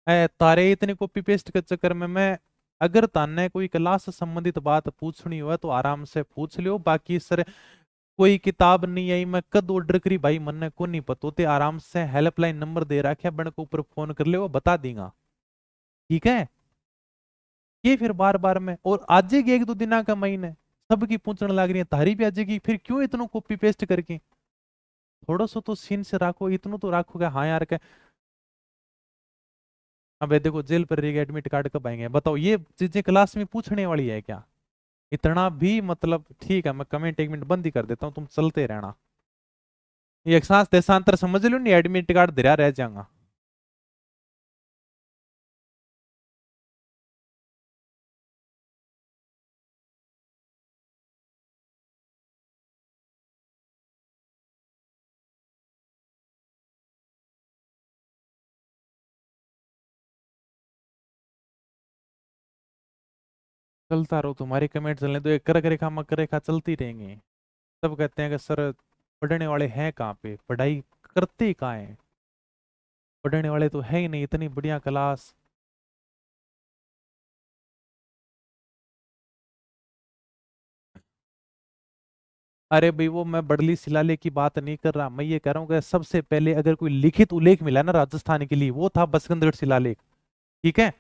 तारे इतने कॉपी पेस्ट के चक्कर में मैं, अगर ताने कोई क्लास से संबंधित बात पूछनी हो तो आराम से पूछ लियो। बाकी सर कोई किताब नहीं आई, मैं कद ऑर्डर करी भाई मन को नहीं पता होते। आराम से हेल्पलाइन नंबर दे रखे बन के ऊपर फोन कर ले, वो बता देगा। ठीक है? ये फिर बार बार में और आज जाएगी 1-2 दिन का महीने, सबकी पूछने लग रही है, तारी भी आ जाएगी, फिर क्यों इतना कॉपी पेस्ट करके? थोड़ा सा तो सीन से रखो, इतना तो रखोगे हाँ यार के। अब ये देखो जेल पर रहेगा, एडमिट कार्ड कब आएंगे बताओ? ये चीजें क्लास में पूछने वाली है क्या? इतना भी मतलब ठीक है, मैं कमेंट 1 मिनट बंद ही कर देता हूँ, तुम चलते रहना। ये अक्षांश देशांतर समझ लो, नहीं एडमिट कार्ड दे रह जाएगा। चलता रहो, तुम्हारी कमेंट चलने दो, एक कर्क रेखा मकर रेखा चलती रहेंगे। सब कहते हैं कि सर पढ़ने वाले हैं कहाँ पे, पढ़ाई करते कहाँ है, पढ़ने वाले तो है ही नहीं, इतनी बढ़िया क्लास। अरे भाई वो मैं बड़ली शिलालेख की बात नहीं कर रहा, मैं ये कह रहा हूँ कि सबसे पहले अगर कोई लिखित उल्लेख मिला ना राजस्थान के लिए, वो था बसंतगढ़ शिलालेख। ठीक है,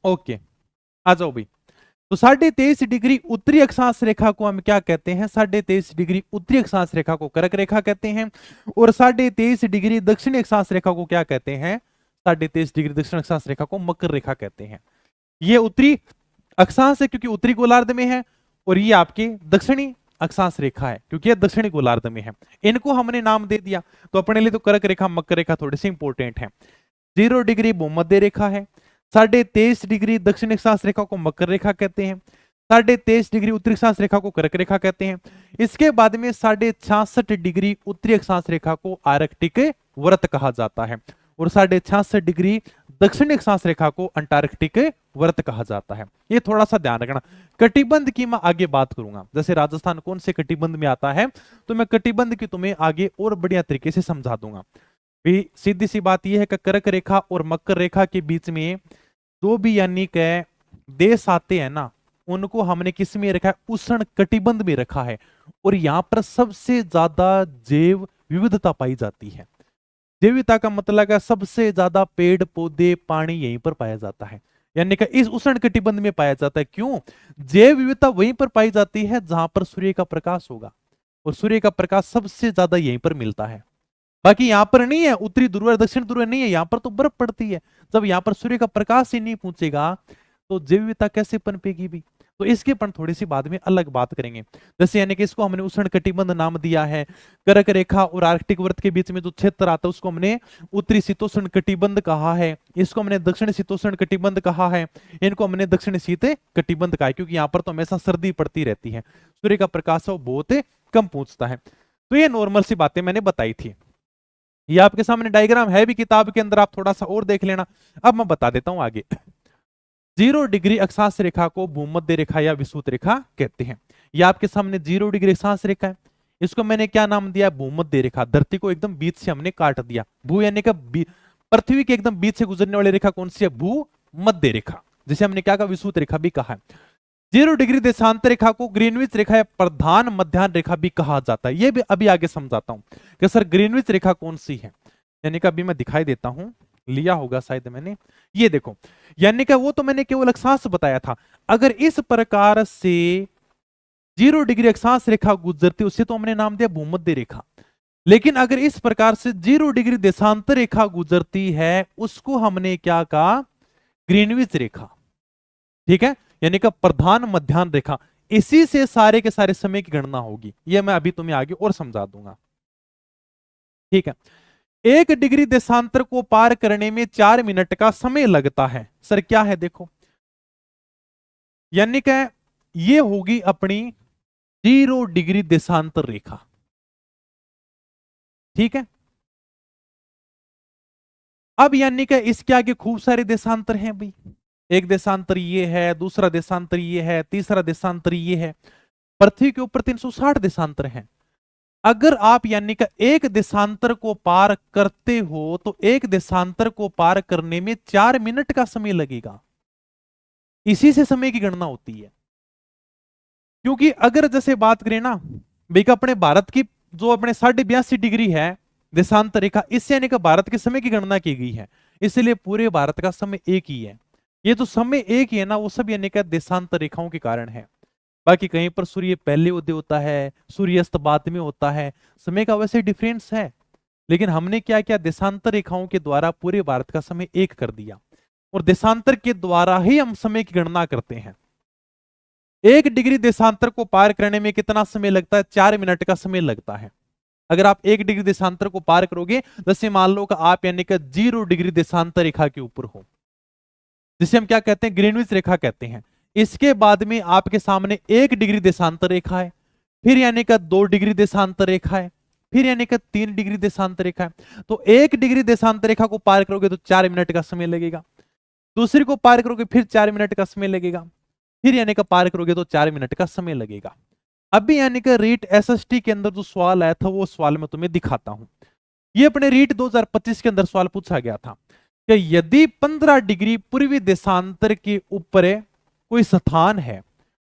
ओके, आ जाओ भाई। तो 23.5 डिग्री उत्तरी अक्षांश रेखा को हम क्या कहते हैं, 23.5 डिग्री उत्तरी अक्षांश रेखा को कर्क रेखा कहते हैं, और 23.5 डिग्री दक्षिणी अक्षांश रेखा को क्या कहते हैं, 23.5 डिग्री दक्षिण अक्षांश रेखा को मकर रेखा कहते हैं। ये उत्तरी अक्षांश है क्योंकि उत्तरी गोलार्ध में है, और ये आपकी दक्षिणी अक्षांश रेखा है क्योंकि ये दक्षिणी गोलार्ध में है। इनको हमने नाम दे दिया, तो अपने लिए तो कर्क रेखा मकर रेखा थोड़ी सी इंपॉर्टेंट है। 0 डिग्री भूमध्य रेखा है, 23.5 डिग्री दक्षिण अक्षांश रेखा को मकर रेखा कहते हैं, 23.5 डिग्री उत्तरी अक्षांश रेखा को कर्क रेखा कहते हैं। इसके बाद में 66.5 डिग्री उत्तरी अक्षांश रेखा को आर्कटिक व्रत कहा जाता है, और 66.5 डिग्री दक्षिणी अक्षांश रेखा को अंटार्कटिक व्रत कहा जाता है। ये थोड़ा सा ध्यान रखना। कटिबंध की मैं आगे बात करूंगा, जैसे राजस्थान कौन से कटिबंध में आता है, तो मैं कटिबंध की तुम्हें आगे और बढ़िया तरीके से समझा दूंगा। भी सीधी सी बात यह है कि कर्क रेखा और मकर रेखा के बीच में जो भी यानी कि देश आते हैं ना, उनको हमने किस में रखा है, उष्ण कटिबंध में रखा है, और यहां पर सबसे ज्यादा जैव विविधता पाई जाती है। जैव विविधता का मतलब है सबसे ज्यादा पेड़ पौधे पानी यहीं पर पाया जाता है, यानी कि इस उष्ण कटिबंध में पाया जाता है। क्यों? जैव विविधता वहीं पर पाई जाती है जहां पर सूर्य का प्रकाश होगा, और सूर्य का प्रकाश सबसे ज्यादा यहीं पर मिलता है। बाकी यहां पर नहीं है, उत्तरी ध्रुव और दक्षिण ध्रुव नहीं है, यहां पर तो बर्फ पड़ती है। जब यहां पर सूर्य का प्रकाश ही नहीं पहुंचेगा तो जैव विविधता कैसे पनपेगी भी? तो इसके पर थोड़ी सी बाद में अलग बात करेंगे। जैसे यानी कि इसको हमने उष्ण कटिबंध नाम दिया है। कर्क रेखा और आर्कटिक वृत्त के बीच में जो क्षेत्र आता है उसको हमने उत्तरी शीतोष्ण कटिबंध कहा है, इसको हमने दक्षिण शीतोष्ण कटिबंध कहा है, इनको हमने दक्षिण शीत कटिबंध कहा है, क्योंकि यहाँ पर तो हमेशा सर्दी पड़ती रहती है, सूर्य का प्रकाश बहुत कम पहुंचता है। तो ये नॉर्मल सी बातें मैंने बताई थी। ये आपके सामने डायग्राम है भी किताब के अंदर, आप थोड़ा सा और देख लेना। अब मैं बता देता हूं आगे। 0 डिग्री अक्षांश रेखा को भूमध्य रेखा या विषुवत रेखा कहते हैं। ये आपके सामने 0 डिग्री अक्षांश रेखा है, इसको मैंने क्या नाम दिया, भूमध्य रेखा। धरती को एकदम बीच से हमने काट दिया। भू यानी कि पृथ्वी के एकदम बीच से गुजरने वाली रेखा कौन सी है, भूमध्य रेखा, जिसे हमने क्या कहा, विषुवत रेखा भी कहा है। 0 डिग्री देशांतर रेखा को ग्रीनविच रेखा या प्रधान मध्याह्न रेखा भी कहा जाता है। ये भी अभी आगे समझाता हूं कि सर ग्रीनविच रेखा कौन सी है, यानी कि अभी मैं दिखाई देता हूं, लिया होगा शायद मैंने, ये देखो, यानी कि वो तो मैंने केवल अक्षांश बताया था। अगर इस प्रकार से 0 डिग्री अक्षांश रेखा गुजरती, उससे तो हमने नाम दिया भूमध्य रेखा। लेकिन अगर इस प्रकार से 0 डिग्री देशांतर रेखा गुजरती है, उसको हमने क्या कहा, ग्रीनविच रेखा। ठीक है, यानी कि प्रधान मध्याह्न रेखा। इसी से सारे के सारे समय की गणना होगी, यह मैं अभी तुम्हें आगे और समझा दूंगा। ठीक है, 1 डिग्री देशांतर को पार करने में 4 मिनट का समय लगता है। सर क्या है, देखो, यानी कि ये होगी अपनी 0 डिग्री देशांतर रेखा। ठीक है, अब यानी कि इसके आगे खूब सारे देशांतर हैं भाई। एक देशांतर ये है, दूसरा देशांतर ये है, तीसरा देशांतर ये है। पृथ्वी के ऊपर 360 देशांतर हैं। अगर आप यानी कि एक देशांतर को पार करते हो तो एक देशांतर को पार करने में 4 मिनट का समय लगेगा। इसी से समय की गणना होती है। क्योंकि अगर जैसे बात करें ना भाई, अपने भारत की जो अपने 82.5 डिग्री है देशांतर रेखा, इससे यानी कि भारत के समय की गणना की गई है, इसलिए पूरे भारत का समय एक ही है। ये तो समय एक ही है ना, वो सब यानी कि देशांतर रेखाओं के कारण है। बाकी कहीं पर सूर्य पहले उदय होता है, सूर्यास्त बाद में होता है, समय का वैसे डिफरेंस है। लेकिन हमने क्या किया, देशांतर रेखाओं के द्वारा पूरे भारत का समय एक कर दिया, और देशांतर के द्वारा ही हम समय की गणना करते हैं। 1 डिग्री देशांतर को पार करने में कितना समय लगता है, 4 मिनट का समय लगता है। अगर आप 1 डिग्री देशांतर को पार करोगे, जैसे मान लो कि आप यानी कि 0 डिग्री देशांतर रेखा के ऊपर हो, जिसे हम क्या कहते हैं, ग्रीनविच रेखा कहते हैं। इसके बाद में आपके सामने 1 डिग्री देशांतर रेखा है, फिर यानी कि 2 डिग्री देशांतर रेखा है, फिर यानी कि 3 डिग्री देशांतर रेखा है। तो 1 डिग्री देशांतर रेखा को पार करोगे तो 4 मिनट का समय लगेगा, दूसरी को पार करोगे फिर 4 मिनट का समय लगेगा, फिर यानी कि पार करोगे तो 4 मिनट का समय लगेगा। अभी यानी कि रीट एसएसटी के अंदर जो सवाल आया था वो सवाल मैं तुम्हें दिखाता हूं। ये अपने रीट 2025 के अंदर सवाल पूछा गया था कि यदि 15 डिग्री पूर्वी देशांतर के ऊपर कोई स्थान है,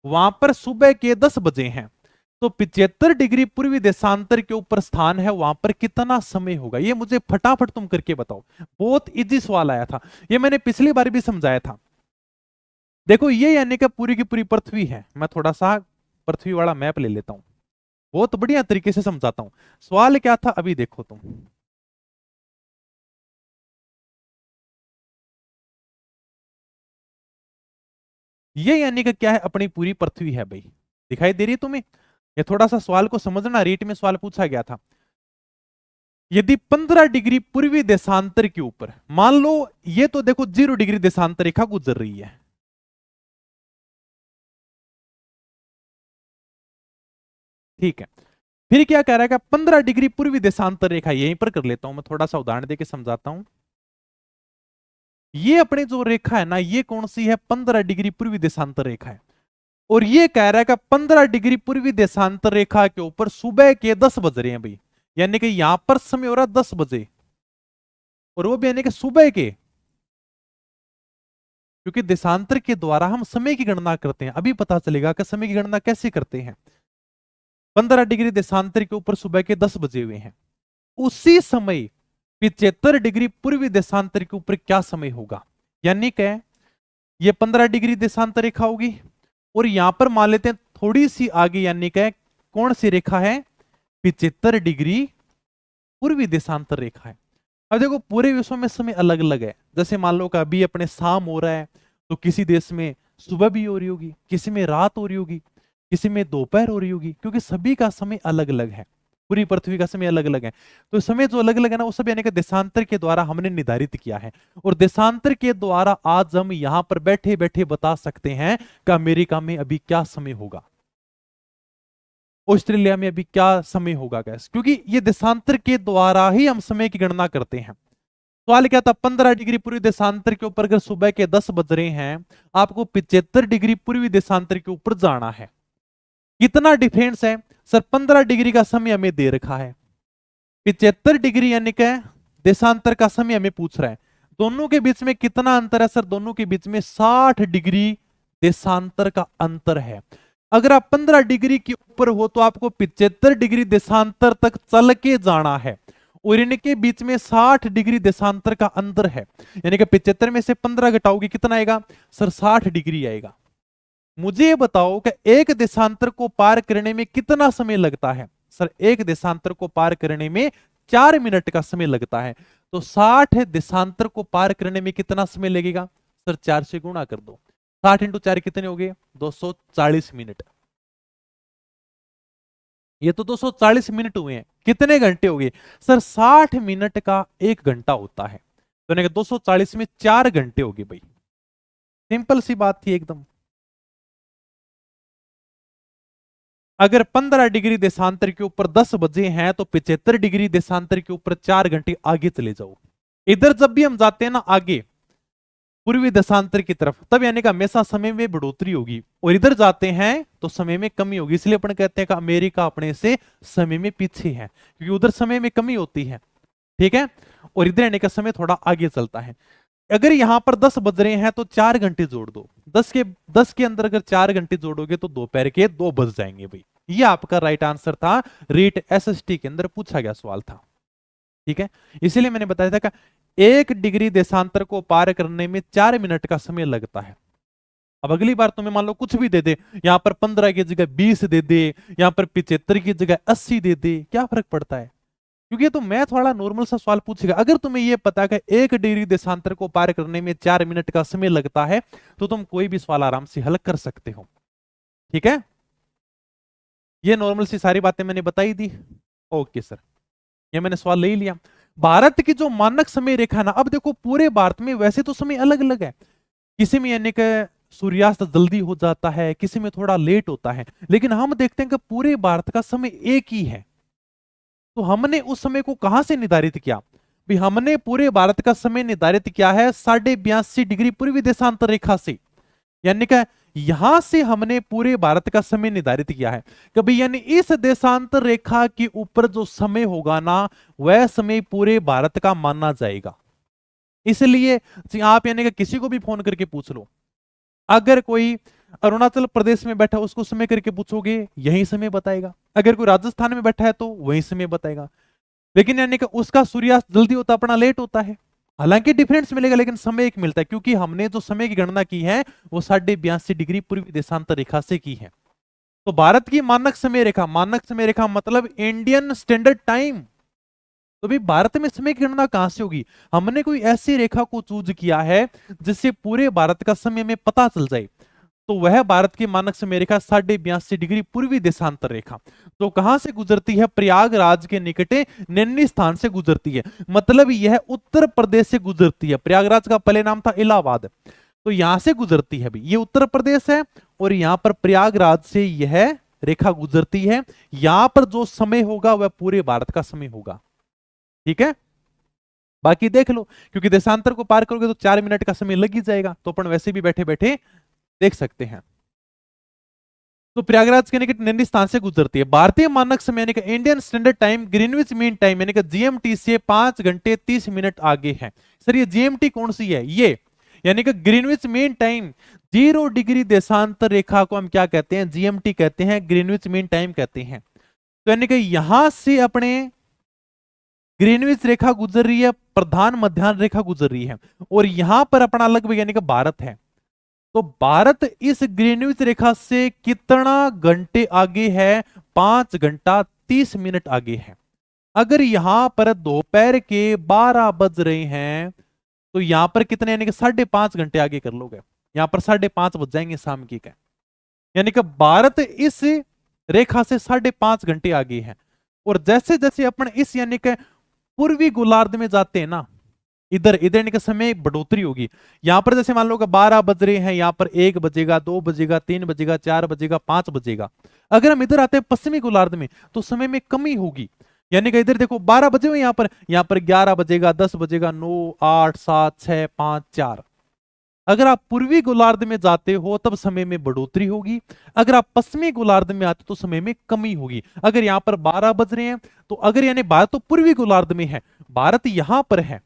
वहां पर सुबह के 10 बजे हैं, तो 75 डिग्री पूर्वी देशांतर के ऊपर स्थान है, वहां पर कितना समय होगा? ये मुझे फटाफट तुम करके बताओ। बहुत इजी सवाल आया था, ये मैंने पिछली बार भी समझाया था। देखो ये यानी कि पूरी की पूरी पृथ्वी है। मैं थोड़ा सा पृथ्वी वाला मैप ले लेता हूं, बहुत बढ़िया तरीके से समझाता हूं। सवाल क्या था अभी देखो तुम। ये यानी कि क्या है, अपनी पूरी पृथ्वी है भाई। दिखाई दे रही है तुम्हें? ये थोड़ा सा सवाल को समझना, रेट में सवाल पूछा गया था। यदि 15 डिग्री पूर्वी देशांतर के ऊपर, मान लो ये तो देखो 0 डिग्री देशांतर रेखा गुजर रही है, ठीक है। फिर क्या कह रहा है कि 15 डिग्री पूर्वी देशांतर रेखा, यहीं पर कर लेता हूं मैं, थोड़ा सा उदाहरण देके समझाता हूं। ये अपनी जो रेखा है ना, ये कौन सी है? 15 डिग्री पूर्वी देशांतर रेखा है। और ये कह रहा है कि 15 डिग्री पूर्वी देशांतर रेखा के ऊपर सुबह के 10 बज रहे हैं भाई, यानी कि यहां पर समय हो रहा है 10 बजे, और वो भी यानी कि सुबह के, क्योंकि देशांतर के द्वारा हम समय की गणना करते हैं। अभी पता चलेगा कि समय की गणना कैसे करते हैं। 15 डिग्री देशांतर के ऊपर सुबह के 10 बजे हुए हैं, उसी समय 75 डिग्री पूर्वी देशांतर के ऊपर क्या समय होगा? यानी कि ये 15 डिग्री देशांतर रेखा होगी, और यहां पर मान लेते हैं थोड़ी सी आगे, यानी कि कौन सी रेखा है? 75 डिग्री पूर्वी देशांतर रेखा है। अब देखो पूरे विश्व में समय अलग अलग है। जैसे मान लो कि अभी अपने शाम हो रहा है, तो किसी देश में सुबह भी हो रही होगी, किसी में रात हो रही होगी, किसी में दोपहर हो रही होगी, क्योंकि सभी का समय अलग अलग है। पूरी पृथ्वी का समय अलग अलग है। तो समय जो अलग अलग है ना, वो सब यानी कि देशांतर के द्वारा हमने निर्धारित किया है। और देशांतर के द्वारा आज हम यहां पर बैठे बैठे बता सकते हैं कि अमेरिका में अभी क्या समय होगा, ऑस्ट्रेलिया में अभी क्या समय होगा गैस, क्योंकि ये देशांतर के द्वारा ही हम समय की गणना करते हैं। सवाल क्या था? 15 डिग्री पूर्वी देशांतर के ऊपर अगर सुबह के 10 बज रहे हैं, आपको 75 डिग्री पूर्वी देशांतर के ऊपर जाना है। कितना डिफरेंस है सर? 15 डिग्री का समय हमें दे रखा है, 75 डिग्री यानी कि देशांतर का समय हमें पूछ रहा है। दोनों के बीच में कितना अंतर है सर? दोनों के बीच में 60 डिग्री देशांतर का अंतर है। अगर आप 15 डिग्री के ऊपर हो तो आपको 75 डिग्री देशांतर तक चल के जाना है, और इनके बीच में 60 डिग्री देशांतर का अंतर है। यानी कि 75 में से 15 घटाओगे कितना आएगा सर? 60 डिग्री आएगा। मुझे बताओ कि एक देशांतर को पार करने में कितना समय लगता है? सर एक देशांतर को पार करने में 4 मिनट का समय लगता है। तो 60 देशांतर को पार करने में कितना समय लगेगा सर? 4 से गुणा कर दो। 60 इंटू 4 कितने हो गए? 240 मिनट। ये तो 240 मिनट हुए हैं। कितने घंटे हो गए सर? 60 मिनट का 1 घंटा होता है, तो 240 में 4 घंटे हो गए भाई। सिंपल सी बात थी एकदम। अगर 15 डिग्री देशांतर के ऊपर 10 बजे हैं, तो 75 डिग्री देशांतर के ऊपर 4 घंटे आगे चले जाओ। इधर जब भी हम जाते हैं ना आगे पूर्वी देशांतर की तरफ, तब यानी कि हमेशा समय में बढ़ोतरी होगी, और इधर जाते हैं तो समय में कमी होगी। इसलिए अपन कहते हैं कि अमेरिका अपने से समय में पीछे है, क्योंकि उधर समय में कमी होती है, ठीक है, और इधर आने का समय थोड़ा आगे चलता है। अगर यहां पर 10 बज रहे हैं तो 4 घंटे जोड़ दो। 10 के अंदर अगर 4 घंटे जोड़ोगे तो दोपहर के 2 बज जाएंगे भाई। ये आपका राइट आंसर था। रीट एसएसटी के अंदर पूछा गया सवाल था, ठीक है। इसीलिए मैंने बताया था कि 1 डिग्री देशांतर को पार करने में 4 मिनट का समय लगता है। अब अगली बार तुम्हें मान लो कुछ भी दे दे, यहां पर 15 की जगह 20 दे दे, यहां पर 75 की जगह 80 दे दे, क्या फर्क पड़ता है? क्योंकि ये तो मैथ वाला नॉर्मल सा सवाल पूछेगा। अगर तुम्हें ये पता है कि 1 डिग्री देशांतर को पार करने में 4 मिनट का समय लगता है, तो तुम कोई भी सवाल आराम से हल कर सकते हो, ठीक है। ये नॉर्मल सी सारी बातें मैंने बताई दी। ओके सर, ये मैंने सवाल ले ही लिया। भारत की जो मानक समय रेखा ना, अब देखो पूरे भारत में वैसे तो समय अलग अलग है, किसी में यानी कि सूर्यास्त जल्दी हो जाता है, किसी में थोड़ा लेट होता है, लेकिन हम देखते हैं कि पूरे भारत का समय एक ही है। तो हमने उस समय को कहां से निर्धारित किया? भी हमने पूरे भारत का समय निर्धारित किया है 82.5 डिग्री पूर्वी देशांतर रेखा से। यानी कि यहां से हमने पूरे भारत का समय निर्धारित किया है कभी, यानी इस देशांतर रेखा के ऊपर जो समय होगा ना, वह समय पूरे भारत का माना जाएगा। इसलिए आप यानी कि किसी को भी फोन करके पूछ लो, अगर कोई अरुणाचल प्रदेश में बैठा उसको समय करके पूछोगे यही समय बताएगा, अगर कोई राजस्थान में बैठा है तो वही समय बताएगा। लेकिन यानी कि उसका सूर्यास्त जल्दी होता अपना लेट होता है, हालांकि डिफरेंस मिलेगा लेकिन समय एक मिलता है, क्योंकि हमने जो समय की गणना की है वो 82.5 डिग्री पूर्वी देशांतर रेखा से की है। तो भारत की मानक समय रेखा मतलब इंडियन स्टैंडर्ड टाइम। तो भाई भारत में समय की गणना कहां से होगी? हमने कोई ऐसी रेखा को चूज किया है जिससे पूरे भारत का समय में पता चल जाए, तो वह भारत की मानक समय रेखा 82.5 डिग्री पूर्वी देशांतर रेखा, तो कहां से गुजरती है? प्रयागराज के निकटे नैनी स्थान से गुजरती है, मतलब यह उत्तर प्रदेश से गुजरती है। प्रयागराज का पहले नाम था इलाहाबाद, तो यहां से गुजरती है। ये उत्तर प्रदेश है और यहां पर प्रयागराज से यह रेखा गुजरती है। यहां पर जो समय होगा वह पूरे भारत का समय होगा, ठीक है। बाकी देख लो, क्योंकि देशांतर को पार करोगे तो 4 मिनट का समय लग ही जाएगा, तो अपन वैसे भी बैठे बैठे देख सकते हैं। तो प्रयागराज के निकट नैनी स्थान से गुजरती है। भारतीय मानक समय यानी कि Indian standard time Greenwich mean time यानी कि जीएमटी से 5 घंटे 30 मिनट आगे है। सर ये जीएमटी कौन सी है? ये यानी कि ग्रीनविच मीन टाइम 0 डिग्री देशांतर रेखा को हम क्या कहते हैं? जीएमटी कहते हैं, ग्रीनविच मीन टाइम कहते हैं। तो यानी कि यहां से अपने ग्रीनविच रेखा गुजर रही है, प्रधान मध्याह्न रेखा गुजर रही है, और यहां पर अपना लगभग यानी कि भारत है। तो भारत इस ग्रीनविच रेखा से कितना घंटे आगे है? 5 घंटा 30 मिनट आगे है। अगर यहां पर दोपहर के 12 बज रहे हैं तो यहां पर कितने यानी कि 5.5 घंटे आगे कर लोगे, यहां पर 5:30 बज जाएंगे शाम की का, यानी कि भारत इस रेखा से 5.5 घंटे आगे है। और जैसे जैसे अपन इस यानी कि पूर्वी गोलार्ध में जाते हैं ना, इधर इधर यानी कि समय बढ़ोतरी होगी। यहां पर जैसे मान लो कि 12 बज रहे हैं, यहां पर 1 बजेगा, 2 बजेगा, 3 बजेगा, 4 बजेगा, 5 बजेगा। अगर हम इधर आते हैं पश्चिमी गोलार्ध में तो समय में कमी होगी, यानी कि इधर देखो 12 बजे हुए, यहां पर 11 बजेगा, 10 बजेगा, 9, 8, 7, 6, 5, 4। अगर आप पूर्वी गोलार्ध में जाते हो तब समय में बढ़ोतरी होगी, अगर आप पश्चिमी गोलार्ध में आते हो तो समय में कमी होगी। अगर यहां पर 12 बज रहे हैं तो अगर यानी भारत तो पूर्वी गोलार्ध में है, भारत यहां पर है,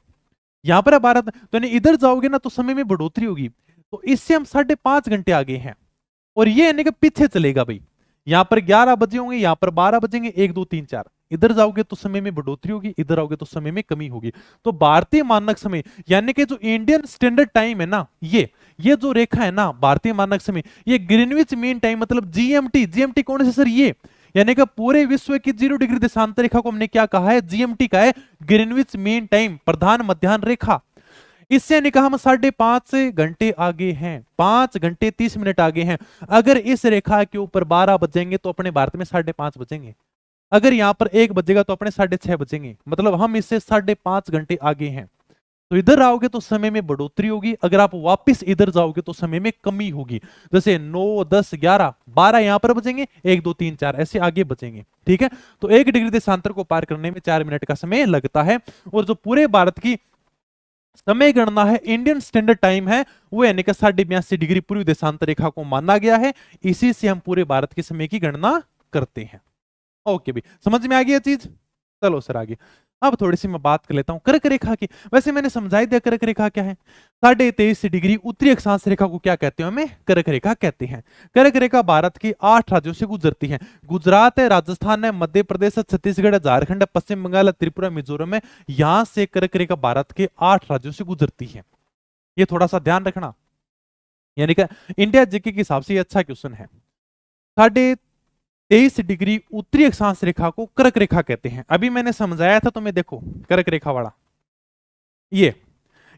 यहां पर है भारत, तो यानी इधर जाओगे ना तो समय में बढ़ोतरी होगी। तो इससे हम 5.5 घंटे आगे हैं, और ये यानी कि पीछे चलेगा भाई। यहां पर 11 बजे होंगे, यहां पर 12 बजेंगे, 1, 2, 3, 4। इधर जाओगे तो समय में बढ़ोतरी होगी, इधर आओगे तो समय में कमी होगी। तो भारतीय मानक समय यानी कि जो इंडियन स्टैंडर्ड टाइम है ना, ये जो रेखा है ना भारतीय मानक समय, ये ग्रीनविच मीन टाइम मतलब जीएमटी। जीएमटी कौन से सर? ये यानी कि पूरे विश्व की 0 डिग्री देशांतर रेखा को हमने क्या कहा है? जीएमटी का है, ग्रीनविच मीन टाइम, प्रधान मध्याह्न रेखा। इससे यानी कि हम 5.5 घंटे आगे हैं, 5 घंटे 30 मिनट आगे हैं। अगर इस रेखा के ऊपर 12 बजेंगे तो अपने भारत में 5:30 बजेंगे, अगर यहां पर 1 बजेगा तो अपने 6:30 बजेंगे, मतलब हम इससे 5.5 घंटे आगे हैं। तो इधर आओगे तो समय में बढ़ोतरी होगी, अगर आप वापस इधर जाओगे तो समय में कमी होगी। जैसे 9, 10, 11, 12 यहां पर बजेंगे, 1, 2, 3, 4 ऐसे आगे बचेंगे, ठीक है। तो 1 डिग्री देशांतर को पार करने में 4 मिनट का समय लगता है। और जो पूरे भारत की समय गणना है, इंडियन स्टैंडर्ड टाइम है, वो यानी कि 82.5 डिग्री पूर्वी देशांतर रेखा को माना गया है। इसी से हम पूरे भारत के समय की गणना करते हैं। ओके भाई, समझ में आ गई चीज? चलो सर आगे। अब थोड़ी सी मैं बात कर लेता हूं कर्क रेखा की। वैसे मैंने समझा ही दिया कर्क रेखा क्या है। 23.5 डिग्री उत्तरी अक्षांश रेखा को क्या कहते हैं? हमें कर्क रेखा कहते हैं। कर्क रेखा भारत के 8 राज्यों से गुजरती है। गुजरात है, राजस्थान है, मध्य प्रदेश है, छत्तीसगढ़ है, झारखंड है, पश्चिम बंगाल है, त्रिपुरा, मिजोरम है। यहां से कर्क रेखा भारत के 8 राज्यों से गुजरती है। ये थोड़ा सा ध्यान रखना, यानी कि इंडिया जीके के हिसाब से ये अच्छा क्वेश्चन है। 23 डिग्री उत्तरी अक्षांश रेखा को कर्क रेखा कहते हैं। अभी मैंने समझाया था तुम्हें, देखो कर्क रेखा वाला ये,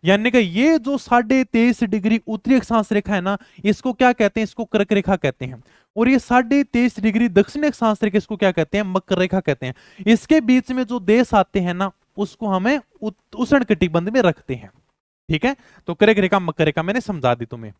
यानी कि ये जो 23.5 डिग्री उत्तरी अक्षांश रेखा है ना, इसको क्या कहते हैं? इसको कर्क रेखा कहते हैं। और ये 23.5 डिग्री दक्षिणी अक्षांश रेखा, इसको क्या कहते हैं? मकर रेखा कहते हैं। इसके बीच में जो देश आते हैं ना, उसको हमें उष्ण कटिबंध में रखते हैं, ठीक है। तो कर्क रेखा मकर रेखा मैंने समझा दी तुम्हें।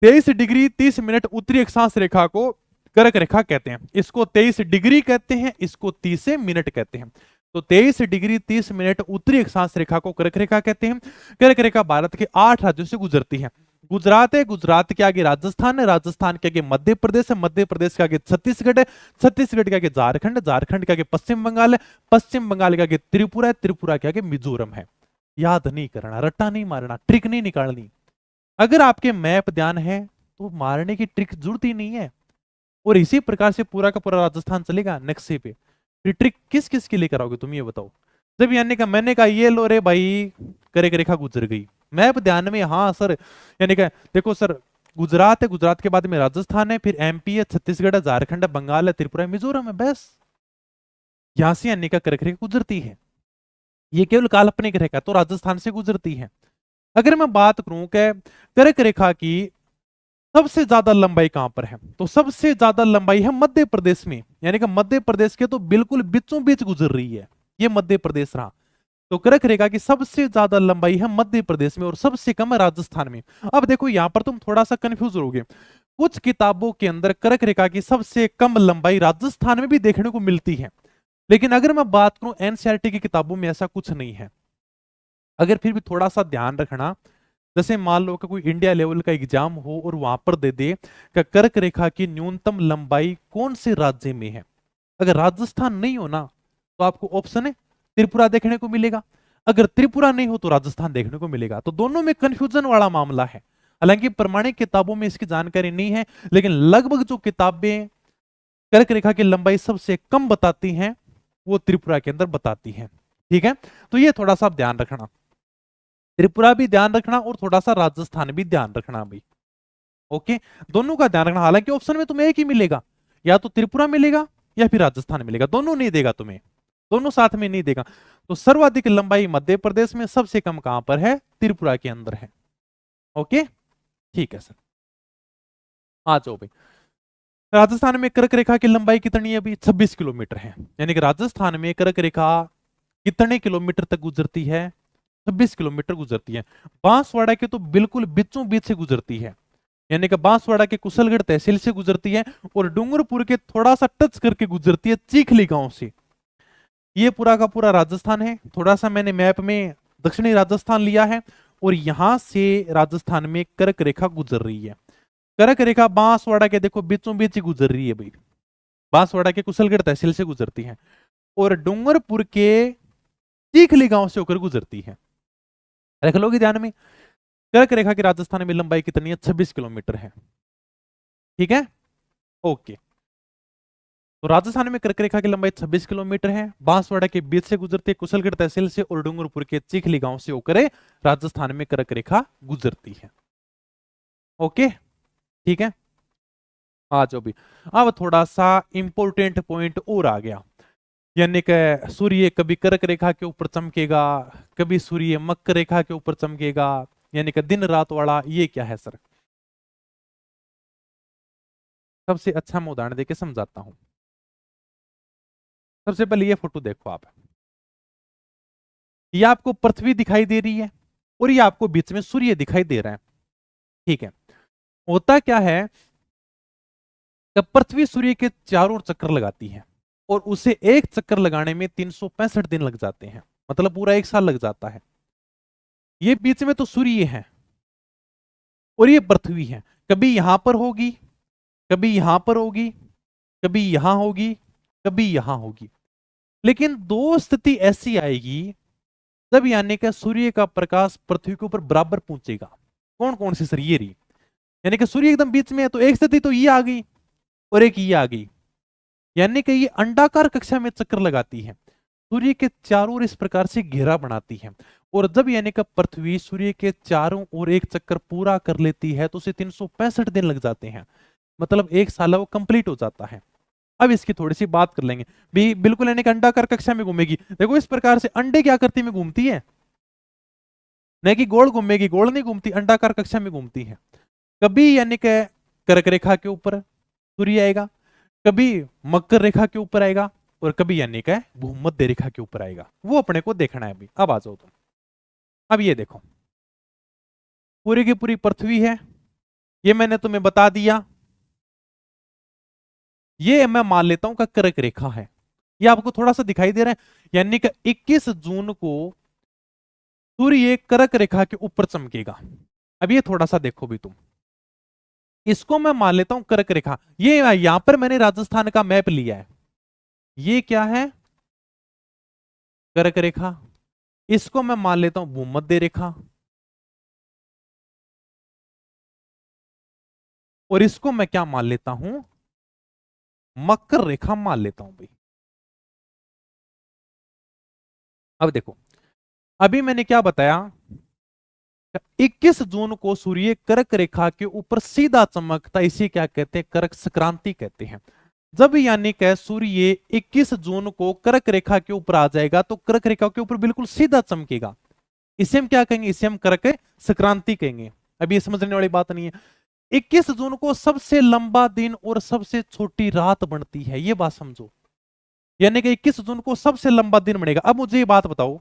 23 डिग्री 30 मिनट उत्तरी अक्षांश रेखा को कर्क रेखा कहते हैं। इसको 23 डिग्री कहते हैं, इसको 30 मिनट कहते हैं। तो 23 डिग्री 30 मिनट उत्तरी अक्षांश रेखा को कर्क रेखा कहते हैं। कर्क रेखा भारत के 8 राज्यों से गुजरती है। गुजरात है, गुजरात के आगे राजस्थान है, राजस्थान के आगे मध्य प्रदेश है, मध्य प्रदेश के आगे छत्तीसगढ़ है, छत्तीसगढ़ के आगे झारखंड है, झारखंड के आगे पश्चिम बंगाल है, पश्चिम बंगाल के आगे त्रिपुरा है, त्रिपुरा के आगे मिजोरम है। याद नहीं करना, रट्टा नहीं मारना, ट्रिक नहीं निकालनी। अगर आपके मैप ध्यान है तो मारने की ट्रिक जरूरत ही नहीं है। और इसी प्रकार से पूरा का पूरा राजस्थान चलेगा नक्शे पे। फिर ट्रिक किस किस के लिए कराओगे तुम ये बताओ। जब यानी का मैंने कहा ये लो रे भाई, करे रेखा गुजर गई, मैप ध्यान में, हाँ सर, यानी कि देखो सर, गुजरात है, गुजरात के बाद में राजस्थान है, फिर एमपी है, छत्तीसगढ़ है, झारखंड है, बंगाल है, त्रिपुरा है, मिजोरम है, बस यहां से यानी का करक रेखा गुजरती है। ये केवल काल्पनिक रेखा तो राजस्थान से गुजरती है। अगर मैं बात करूं कि करक रेखा की सबसे ज्यादा लंबाई कहां पर है, तो सबसे ज्यादा लंबाई है मध्य प्रदेश में, यानी कि मध्य प्रदेश के तो बिल्कुल बीचों बीच गुजर रही है, ये मध्य प्रदेश रहा। तो करक रेखा की सबसे ज्यादा लंबाई है मध्य प्रदेश में और सबसे कम है राजस्थान में। अब देखो यहां पर तुम थोड़ा सा कंफ्यूज होगे, कुछ किताबों के अंदर करक रेखा की सबसे कम लंबाई राजस्थान में भी देखने को मिलती है, लेकिन अगर मैं बात करूं एनसीईआरटी की किताबों में ऐसा कुछ नहीं है। अगर फिर भी थोड़ा सा ध्यान रखना, जैसे मान लो कि कोई इंडिया लेवल का एग्जाम हो और वहां पर दे दे कि कर्क रेखा की न्यूनतम लंबाई कौन से राज्य में है, अगर राजस्थान नहीं हो ना तो आपको ऑप्शन है त्रिपुरा देखने को मिलेगा, अगर त्रिपुरा नहीं हो तो राजस्थान देखने को मिलेगा। तो दोनों में कंफ्यूजन वाला मामला है। हालांकि प्रमाणिक किताबों में इसकी जानकारी नहीं है, लेकिन लगभग जो किताबें कर्क रेखा की लंबाई सबसे कम बताती हैं वो त्रिपुरा के अंदर बताती हैं। ठीक है, तो ये थोड़ा सा ध्यान रखना, त्रिपुरा भी ध्यान रखना और थोड़ा सा राजस्थान भी ध्यान रखना भाई। ओके, दोनों का ध्यान रखना। हालांकि ऑप्शन में तुम्हें एक ही मिलेगा, या तो त्रिपुरा मिलेगा या फिर राजस्थान मिलेगा, दोनों नहीं देगा तुम्हें, दोनों साथ में नहीं देगा। तो सर्वाधिक लंबाई मध्य प्रदेश में, सबसे कम कहां पर है, त्रिपुरा के अंदर है। ओके, ठीक है सर, आ जाओ भाई। राजस्थान में कर्क रेखा की लंबाई कितनी है अभी, 26 किलोमीटर है। यानी कि राजस्थान में कर्क रेखा कितने किलोमीटर तक गुजरती है, 26 किलोमीटर गुजरती है। बांसवाड़ा के तो बिल्कुल बीचों बीच से गुजरती है, यानी कि बांसवाड़ा के कुशलगढ़ तहसील से गुजरती है और डूंगरपुर के थोड़ा सा टच करके गुजरती है चीखली गांव से। ये पूरा का पूरा राजस्थान है। थोड़ा सा मैंने मैप में दक्षिणी राजस्थान लिया है और यहां से राजस्थान में कर्क रेखा गुजर रही है। कर्क रेखा बांसवाड़ा के देखो बीचों बीच ही गुजर रही है भाई, बांसवाड़ा के कुशलगढ़ तहसील से गुजरती है और डूंगरपुर के चीखली गांव से होकर गुजरती है। रख लोगे ध्यान में, कर्क रेखा की राजस्थान में लंबाई कितनी है, 26 किलोमीटर है। ठीक है, ओके। तो राजस्थान में कर्क रेखा की लंबाई 26 किलोमीटर है, बांसवाड़ा के बीच से गुजरती है, कुशलगढ़ तहसील से और डूंगरपुर के चीखली गांव से होकर राजस्थान में कर्क रेखा गुजरती है। ओके, ठीक है, आ जाओ भी। अब थोड़ा सा इंपॉर्टेंट पॉइंट और आ गया, यानी कि सूर्य कभी कर्क रेखा के ऊपर चमकेगा, कभी सूर्य मकर रेखा के ऊपर चमकेगा, यानी कि दिन रात वाला, ये क्या है सर। सबसे अच्छा मैं उदाहरण देके समझाता हूं। सबसे पहले ये फोटो देखो आप, ये आपको पृथ्वी दिखाई दे रही है और ये आपको बीच में सूर्य दिखाई दे रहा है। ठीक है, होता क्या है कि पृथ्वी सूर्य के चारों ओर चक्कर लगाती है और उसे एक चक्कर लगाने में 365 दिन लग जाते हैं, मतलब पूरा एक साल लग जाता है। ये बीच में तो सूर्य है और ये पृथ्वी है, कभी यहां पर होगी, कभी यहां पर होगी, कभी यहां होगी, कभी यहां होगी। लेकिन दो स्थिति ऐसी आएगी जब यानी कि सूर्य का प्रकाश पृथ्वी के ऊपर बराबर पहुंचेगा। कौन कौन सी सर, ये रही, यानी कि सूर्य एकदम बीच में है तो एक स्थिति तो ये आ गई और एक ये आ गई, यानी कि ये अंडाकार कक्षा में चक्कर लगाती है, सूर्य के चारों ओर इस प्रकार से घेरा बनाती है। और जब यानी कि पृथ्वी सूर्य के चारों ओर एक चक्कर पूरा कर लेती है तो उसे 365 दिन लग जाते हैं, मतलब एक साल वो कंप्लीट हो जाता है। अब इसकी थोड़ी सी बात कर लेंगे भी, बिल्कुल यानी कि अंडाकार कक्षा में घूमेगी। देखो इस प्रकार से अंडे क्या करती में घूमती है, नहीं कि गोल घूमेगी, गोल नहीं घूमती, अंडाकार कक्षा में घूमती है। कभी यानी कि कर्क रेखा के ऊपर सूर्य आएगा, कभी मकर रेखा के ऊपर आएगा और कभी यानी कि भूमध्य रेखा के ऊपर आएगा, वो अपने को देखना है अभी। अब आ जाओ तुम, अब ये देखो पूरी की पूरी पृथ्वी है, ये मैंने तुम्हें बता दिया, ये मैं मान लेता हूं कि कर्क रेखा है, ये आपको थोड़ा सा दिखाई दे रहा है, यानी कि 21 जून को सूर्य कर्क रेखा के ऊपर चमकेगा। अब ये थोड़ा सा देखो भी तुम, इसको मैं मान लेता हूं कर्क रेखा। ये यहां पर मैंने राजस्थान का मैप लिया है, ये क्या है, कर्क रेखा। इसको मैं मान लेता हूं भूमध्य रेखा, और इसको मैं क्या मान लेता हूं, मकर रेखा मान लेता हूं भाई। अब देखो, अभी मैंने क्या बताया, 21 जून को सूर्य कर्क रेखा के ऊपर सीधा चमकता, इसे क्या कहते हैं, कर्क संक्रांति कहते हैं। जब यानी कि सूर्य 21 जून को कर्क रेखा के ऊपर आ जाएगा तो कर्क रेखा के ऊपर बिल्कुल सीधा चमकेगा, इसे हम क्या कहेंगे, इसे हम कर्क संक्रांति कहेंगे। अभी ये समझने वाली बात नहीं है। 21 जून को सबसे लंबा दिन और सबसे छोटी रात बनती है, ये बात समझो। यानी कि 21 जून को सबसे लंबा दिन बनेगा। अब मुझे ये बात बताओ,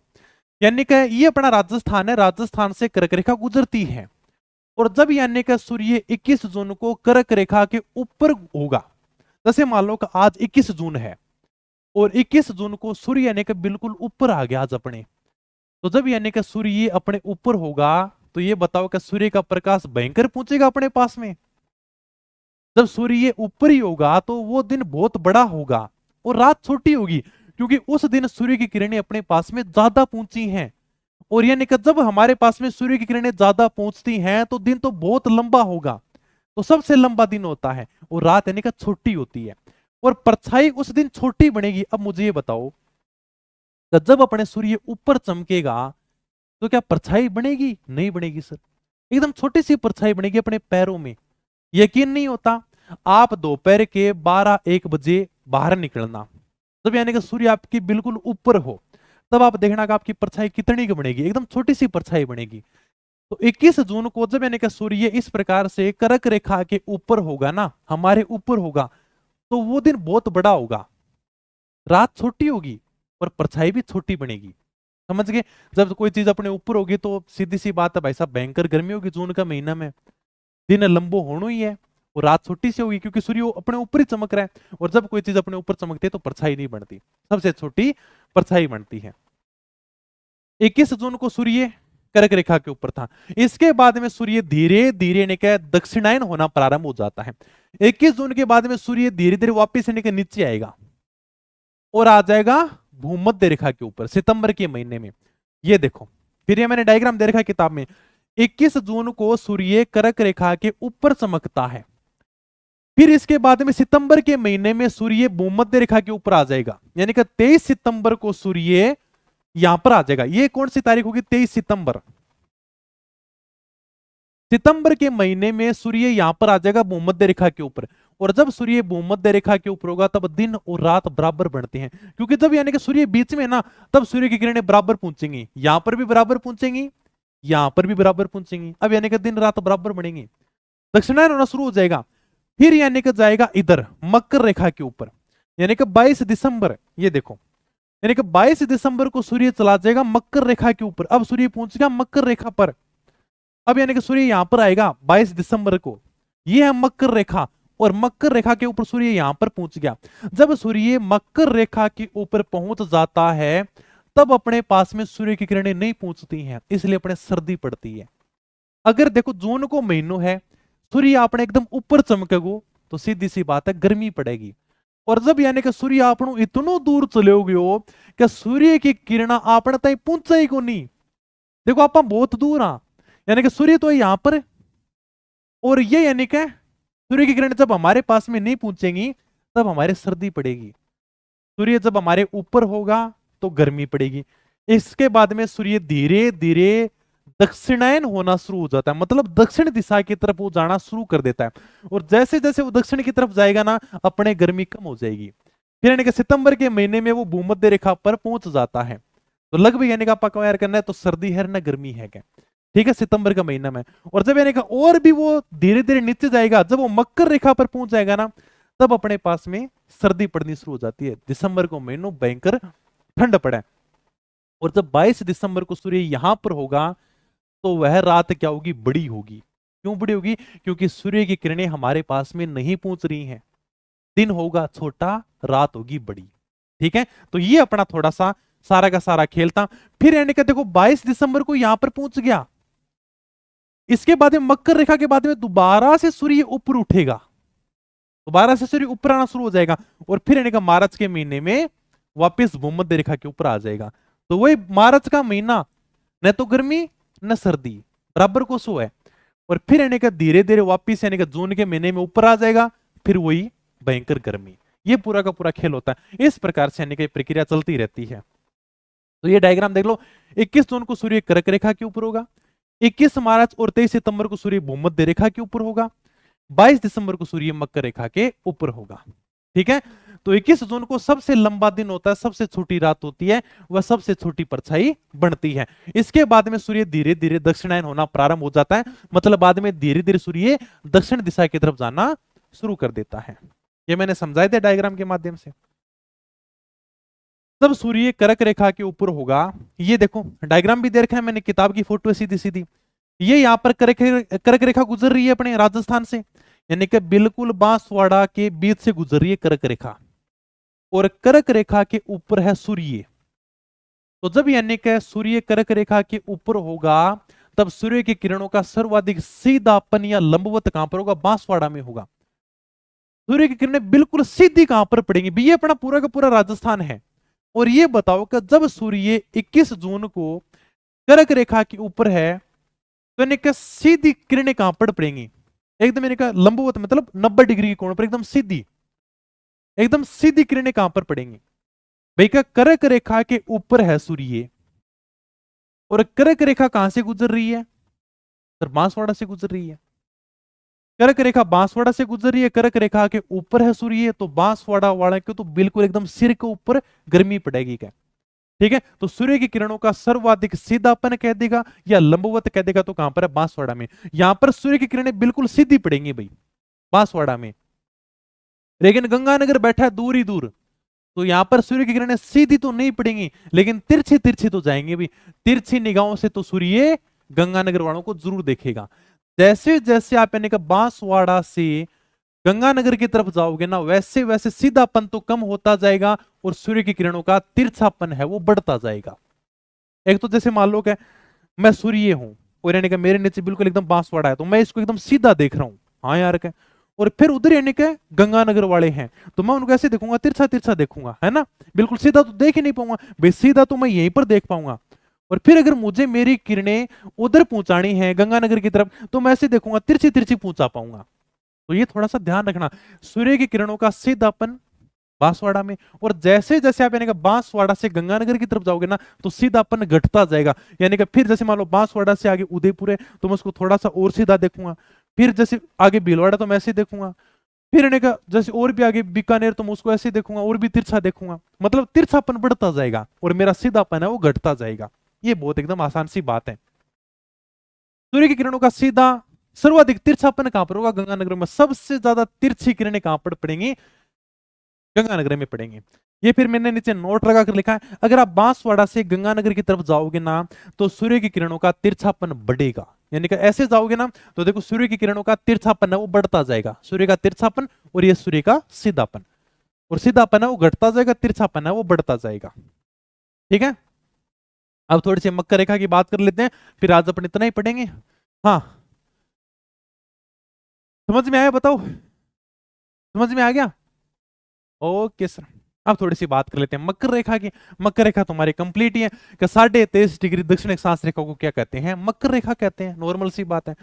यानी कि ये अपना राजस्थान है, राजस्थान से कर्क रेखा गुजरती है, और जब यानी कि सूर्य 21 जून को कर्क रेखा के ऊपर होगा, जैसे मान लो कि आज 21 जून है और 21 जून को सूर्य यानी कि बिल्कुल ऊपर आ गया आज अपने, तो जब यानी कि सूर्य अपने ऊपर होगा तो ये बताओ कि सूर्य का प्रकाश भयंकर पहुंचेगा अपने पास में। जब सूर्य ऊपर ही होगा तो वो दिन बहुत बड़ा होगा और रात छोटी होगी, क्योंकि उस दिन सूर्य की किरणें अपने पास में ज्यादा पहुंची हैं। और यानी कि जब हमारे पास में सूर्य की किरणें ज्यादा पहुंचती हैं तो दिन तो बहुत लंबा होगा, तो सबसे लंबा दिन होता है, और रात यानी कि छोटी होती है, और परछाई उस दिन छोटी बनेगी। अब मुझे ये बताओ कि जब अपने सूर्य ऊपर चमकेगा तो क्या परछाई बनेगी, नहीं बनेगी सर, एकदम छोटी सी परछाई बनेगी अपने पैरों में। यकीन नहीं होता, आप दोपहर के 12-1 बजे बाहर निकलना, जब यानी कि सूर्य आपकी बिल्कुल ऊपर हो, तब आप देखना कि आपकी परछाई कितनी की बनेगी, एकदम छोटी सी परछाई बनेगी। तो 21 जून को जब यानी कि सूर्य इस प्रकार से कर्क रेखा के ऊपर होगा ना, हमारे ऊपर होगा, तो वो दिन बहुत बड़ा होगा, रात छोटी होगी और परछाई भी छोटी बनेगी। समझ गए? जब कोई चीज अपने ऊपर होगी तो सीधी सी बात है भाई साहब, भयंकर गर्मी होगी जून का महीना में, दिन लंबो होना ही है, और रात छोटी सी होगी क्योंकि सूर्य अपने ऊपर ही चमक रहा है। और जब कोई चीज अपने ऊपर चमकती है तो परछाई नहीं बनती, सबसे छोटी परछाई बनती है। 21 जून को सूर्य कर्क रेखा के ऊपर था, इसके बाद में सूर्य धीरे धीरे निकल दक्षिणायन होना प्रारंभ हो जाता है। 21 जून के बाद में सूर्य धीरे धीरे वापिस निकल नीचे आएगा और आ जाएगा भूमध्य रेखा के ऊपर सितंबर के महीने में। ये देखो, फिर ये मैंने डायग्राम दे रखा है किताब में, 21 जून को सूर्य कर्क रेखा के ऊपर चमकता है, फिर इसके बाद में सितंबर के महीने में सूर्य भूमध्य रेखा के ऊपर आ जाएगा, यानी कि 23 सितंबर को सूर्य यहां पर आ जाएगा। ये कौन सी तारीख होगी, 23 सितंबर। सितंबर के महीने में सूर्य यहां पर आ जाएगा भूमध्य रेखा के ऊपर, और जब सूर्य भूमध्य रेखा के ऊपर होगा तब दिन और रात बराबर बनते हैं, क्योंकि जब यानी कि सूर्य बीच में ना, तब सूर्य की किरणें बराबर पहुंचेंगी, यहां पर भी बराबर पहुंचेंगी, यहां पर भी बराबर पहुंचेंगी। अब यानी कि दिन रात बराबर बनेंगे, दक्षिणायन होना शुरू हो जाएगा। फिर यानी कि जाएगा इधर मकर रेखा के ऊपर, यानी कि 22 दिसंबर, ये देखो, यानी कि 22 दिसंबर को सूर्य चला जाएगा मकर रेखा के ऊपर, अब सूर्य पहुंचेगा मकर रेखा पर। अब यानी कि सूर्य यहां पर आएगा 22 दिसंबर को, ये है मकर रेखा, और मकर रेखा के ऊपर सूर्य यहां पर पहुंच गया। जब सूर्य मकर रेखा के ऊपर पहुंच जाता है तब अपने पास में सूर्य की किरणें नहीं पहुंचती हैं, इसलिए अपने सर्दी पड़ती है। अगर देखो जून को महीनों है, सूर्य आपने एकदम ऊपर चमकेगो तो सीधी सी बात है गर्मी पड़ेगी। और जब यानी कि सूर्य आपनो इतनो दूर चले हो कि सूर्य की किरण आपने तक पहुंचा ही को नहीं, देखो आप बहुत दूर हाँ, यानी कि सूर्य तो यहां पर, और ये यानी कि सूर्य की किरण जब हमारे पास में नहीं पहुंचेंगी तब हमारे सर्दी पड़ेगी। सूर्य जब हमारे ऊपर होगा तो गर्मी पड़ेगी। इसके बाद में सूर्य धीरे धीरे दक्षिणायन होना शुरू हो जाता है, मतलब दक्षिण दिशा की तरफ वो जाना शुरू कर देता है, और जैसे जैसे वो दक्षिण की तरफ जाएगा ना अपने गर्मी कम हो जाएगी। फिर यानी कि सितंबर के महीने में वो भूमध्य रेखा पर पहुंच जाता है, तो लगभग यानी कि आपका यार करना है तो सर्दी है ना गर्मी है क्या, ठीक है, सितंबर का महीना में। और जब यानी कि और भी वो धीरे धीरे नीचे जाएगा, जब वो मकर रेखा पर पहुंच जाएगा ना तब अपने पास में सर्दी पड़नी शुरू हो जाती है। दिसंबर को महीनों भयंकर ठंड पड़े, और जब 22 दिसंबर को सूर्य यहां पर होगा तो वह रात क्या होगी, बड़ी होगी। क्यों बड़ी होगी, क्योंकि सूर्य की किरणें हमारे पास में नहीं पहुंच रही हैं, दिन होगा छोटा, रात होगी बड़ी। ठीक है, तो ये अपना थोड़ा सा सारा का सारा खेल था। फिर यानी कि देखो 22 दिसंबर को यहां पर पहुंच गया, इसके बाद में मकर रेखा के बाद में दोबारा से सूर्य ऊपर उठेगा, दोबारा से सूर्य ऊपर आना शुरू हो जाएगा और फिर यानी कि मार्च के महीने में वापस भूमध्य रेखा के ऊपर आ जाएगा। तो वही मार्च का महीना न तो गर्मी न सर्दी, बराबर को सो है, और फिर यानी कि धीरे धीरे वापिस यानी कि जून के महीने में ऊपर आ जाएगा, फिर वही भयंकर गर्मी। ये पूरा का पूरा खेल होता है। इस प्रकार से यानी कि प्रक्रिया चलती रहती है। तो ये डायग्राम देख लो, 21 जून को सूर्य कर्क रेखा के ऊपर होगा, 21 मार्च और 23 सितंबर को सूर्य भूमध्य रेखा के ऊपर होगा, 22 दिसंबर को सूर्य मकर रेखा के ऊपर होगा। ठीक है, तो 21 जून को सबसे लंबा दिन होता है, सबसे छोटी रात होती है, वह सबसे छोटी परछाई बनती है। इसके बाद में सूर्य धीरे धीरे दक्षिणायन होना प्रारंभ हो जाता है, मतलब बाद में धीरे धीरे सूर्य दक्षिण दिशा की तरफ जाना शुरू कर देता है। ये मैंने समझाया था डायग्राम के माध्यम से। तब सूर्य कर्क रेखा के ऊपर होगा, ये देखो डायग्राम भी दे रखा है मैंने, किताब की फोटो है सीधी सीधी। ये यहाँ पर कर्क रेखा गुजर रही है अपने राजस्थान से, यानी कि बिल्कुल बांसवाड़ा के बीच से गुजर रही है कर्क रेखा, और कर्क रेखा के ऊपर है सूर्य। तो जब यानी कि सूर्य कर्क रेखा के ऊपर होगा, तब सूर्य की किरणों का सर्वाधिक सीधापन या लंबवत कहां पर होगा? बांसवाड़ा में होगा। सूर्य की किरणें बिल्कुल सीधी कहां पर पड़ेंगी? भी ये अपना पूरा का पूरा राजस्थान है। और ये बताओ कि जब सूर्य 21 जून को कर्क रेखा के ऊपर है, तो यानी कि सीधी किरणें कहां पर पड़ेंगी? एकदम यानी कि लंबवत, मतलब 90 डिग्री के कोण पर एकदम सीधी, एकदम सीधी किरणें कहां पर पड़ेंगी? भाई का कर्क रेखा के ऊपर है सूर्य, और कर्क रेखा कहां से गुजर रही है? सर बांसवाड़ा से गुजर रही है। कर्क रेखा बांसवाड़ा से गुजर रही है, कर्क रेखा के ऊपर है सूर्य, तो बांसवाड़ा वाले के तो बिल्कुल एकदम सिर के ऊपर गर्मी पड़ेगी क्या? ठीक है, तो सूर्य की किरणों का सर्वाधिक सीधापन कह देगा या लंबवत कह देगा, तो कहां पर है? बांसवाड़ा में। यहां पर सूर्य की किरणें बिल्कुल सीधी पड़ेंगी भाई, बांसवाड़ा में। लेकिन गंगानगर बैठा है दूर ही दूर, तो यहां पर सूर्य की किरणें सीधी तो नहीं पड़ेंगी, लेकिन तिरछी तिरछी तो जाएंगे भी। तिरछी निगाहों से तो सूर्य गंगानगर वालों को जरूर देखेगा। जैसे जैसे आप यानी कि बांसवाड़ा से गंगानगर की तरफ जाओगे ना, वैसे वैसे सीधापन तो कम होता जाएगा और सूर्य की किरणों का तिरछापन है वो बढ़ता जाएगा। एक तो जैसे मान लो कि मैं सूर्य हूं और यानी कि मेरे नीचे बिल्कुल एकदम बांसवाड़ा है, तो मैं इसको एकदम सीधा देख रहा हूं, हाँ यार क्या। और फिर उधर यानी कि गंगानगर वाले हैं, तो मैं उनको ऐसे देखूंगा, तिरछा तिरछा देखूंगा, है ना, बिल्कुल सीधा तो देख ही नहीं पाऊंगा भाई, सीधा तो मैं यहीं पर देख पाऊंगा। और फिर अगर मुझे मेरी किरणें उधर पहुंचानी है गंगानगर की तरफ, तो मैं ऐसे देखूंगा, तिरछी तिरछी पहुंचा पाऊंगा। तो ये थोड़ा सा ध्यान रखना, सूर्य की किरणों का सीधापन बांसवाड़ा में, और जैसे जैसे आप यानी कि बांसवाड़ा से गंगानगर की तरफ जाओगे ना, तो सीधापन घटता जाएगा। यानी कि फिर जैसे मान लो बांसवाड़ा से आगे उदयपुर है, तो मैं उसको थोड़ा सा और सीधा देखूंगा, फिर जैसे आगे भीलवाड़ा तो मैं ऐसे देखूंगा, फिर यानी कि जैसे और भी आगे बीकानेर तो मैं उसको ऐसे देखूंगा और भी तिरछा देखूंगा, मतलब तिरछापन बढ़ता जाएगा और मेरा सीधापन है वो घटता जाएगा। ये बहुत एकदम आसान सी बात है। सूर्य की किरणों का सीधा सर्वाधिक तिरछापन कहां पर होगा? गंगानगर में। सबसे ज्यादा तिरछी किरणें कहां पर पड़ेंगी? गंगानगर में पड़ेंगे। ये फिर मैंने नीचे नोट लगा कर लिखा है, अगर आप बांसवाड़ा से गंगानगर की तरफ जाओगे ना, तो सूर्य की किरणों का तिरछापन बढ़ेगा। यानी कि ऐसे जाओगे ना, तो देखो सूर्य की किरणों का तिरछापन है वो बढ़ता जाएगा, सूर्य का तिरछापन, और ये सूर्य का सीधापन, और सीधापन है वो घटता जाएगा, तिरछापन है वो बढ़ता जाएगा। ठीक है, अब थोड़ी सी मकर रेखा की बात कर लेते हैं, फिर आज अपन इतना ही पढ़ेंगे। हाँ, समझ में आया? बताओ, समझ में आ गया? Okay sir. अब थोड़ी सी बात कर लेते हैं मकर रेखा की। मकर रेखा तुम्हारी कंप्लीट ही है कि 23.5 डिग्री दक्षिण अक्षांश रेखा को क्या कहते हैं? मकर रेखा कहते हैं, नॉर्मल सी बात है।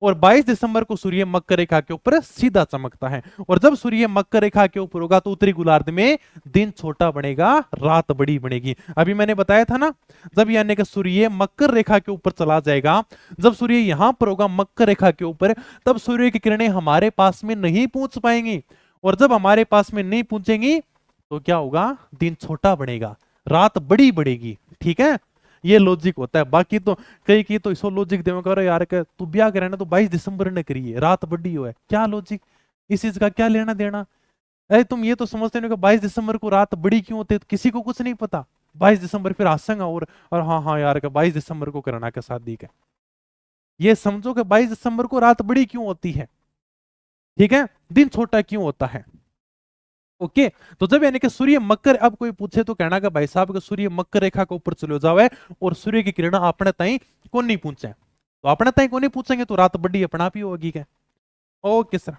और 22 दिसंबर को सूर्य मकर रेखा के ऊपर सीधा चमकता है, और जब सूर्य मकर रेखा के ऊपर होगा, तो उत्तरी गोलार्ध में दिन छोटा बनेगा, रात बड़ी बनेगी। अभी मैंने बताया था ना, जब यानी कि सूर्य मकर रेखा के ऊपर चला जाएगा, जब सूर्य यहां पर होगा मकर रेखा के ऊपर, तब सूर्य की किरणें हमारे पास में नहीं पहुंच पाएंगी, और जब हमारे पास में नहीं पहुंचेंगी, तो क्या होगा? दिन छोटा बनेगा, रात बड़ी बढ़ेगी। ठीक है, ये लॉजिक होता है। बाकी तो कई की तो इसो लॉजिक देवे करो यार के तू ब्याह करे ना तो 22 दिसंबर ने करिए, रात बड़ी हो है, क्या लॉजिक? इस चीज का क्या लेना देना? अरे तुम ये तो समझते हो कि 22 दिसंबर को रात बड़ी क्यों होती है, तो किसी को कुछ नहीं पता। 22 दिसंबर फिर आसंगा, और हाँ हाँ यार का 22 दिसंबर को करना के शादी का, ये समझो कि 22 दिसंबर को रात बड़ी क्यों होती है, ठीक है, दिन छोटा क्यों होता है। ओके, तो जब यानी कि सूर्य मकर, अब कोई पूछे तो कहना का भाई साहब सूर्य मकर रेखा के ऊपर चलो जावे और सूर्य की किरण अपने ताई को नहीं पहुंचे, तो अपने तय को नहीं पूछेंगे तो रात बड़ी अपना आप ही होगी क्या। Okay sir.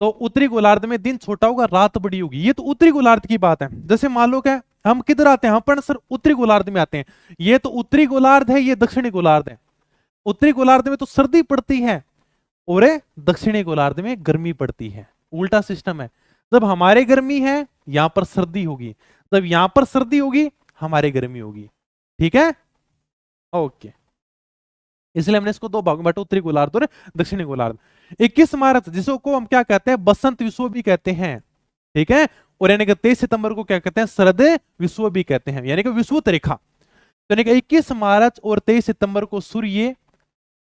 तो उत्तरी गोलार्ध में दिन छोटा होगा, रात बड़ी होगी, ये तो उत्तरी गोलार्ध की बात है। जैसे मान लो क्या हम किधर आते हैं, हम पर सर उत्तरी गोलार्ध में आते हैं। ये तो उत्तरी गोलार्ध है, ये दक्षिणी गोलार्ध है। उत्तरी गोलार्ध में तो सर्दी पड़ती है और दक्षिणी गोलार्ध में गर्मी पड़ती है, उल्टा सिस्टम है। जब हमारे गर्मी है यहां पर सर्दी होगी, जब यहां पर सर्दी होगी हमारे गर्मी होगी। ठीक है, ओके। इसलिए हमने इसको दो भागों में बांटा, उत्तरी गोलार्ध और दक्षिणी गोलार्ध। 21 मार्च जिसको हम क्या कहते हैं, बसंत विश्व भी कहते हैं। ठीक है, और यानी कि 23 सितंबर को क्या कहते हैं, शरद विश्व भी कहते हैं, यानी कि विषुवत रेखा। तो यानी कि 21 मार्च और 23 सितंबर को सूर्य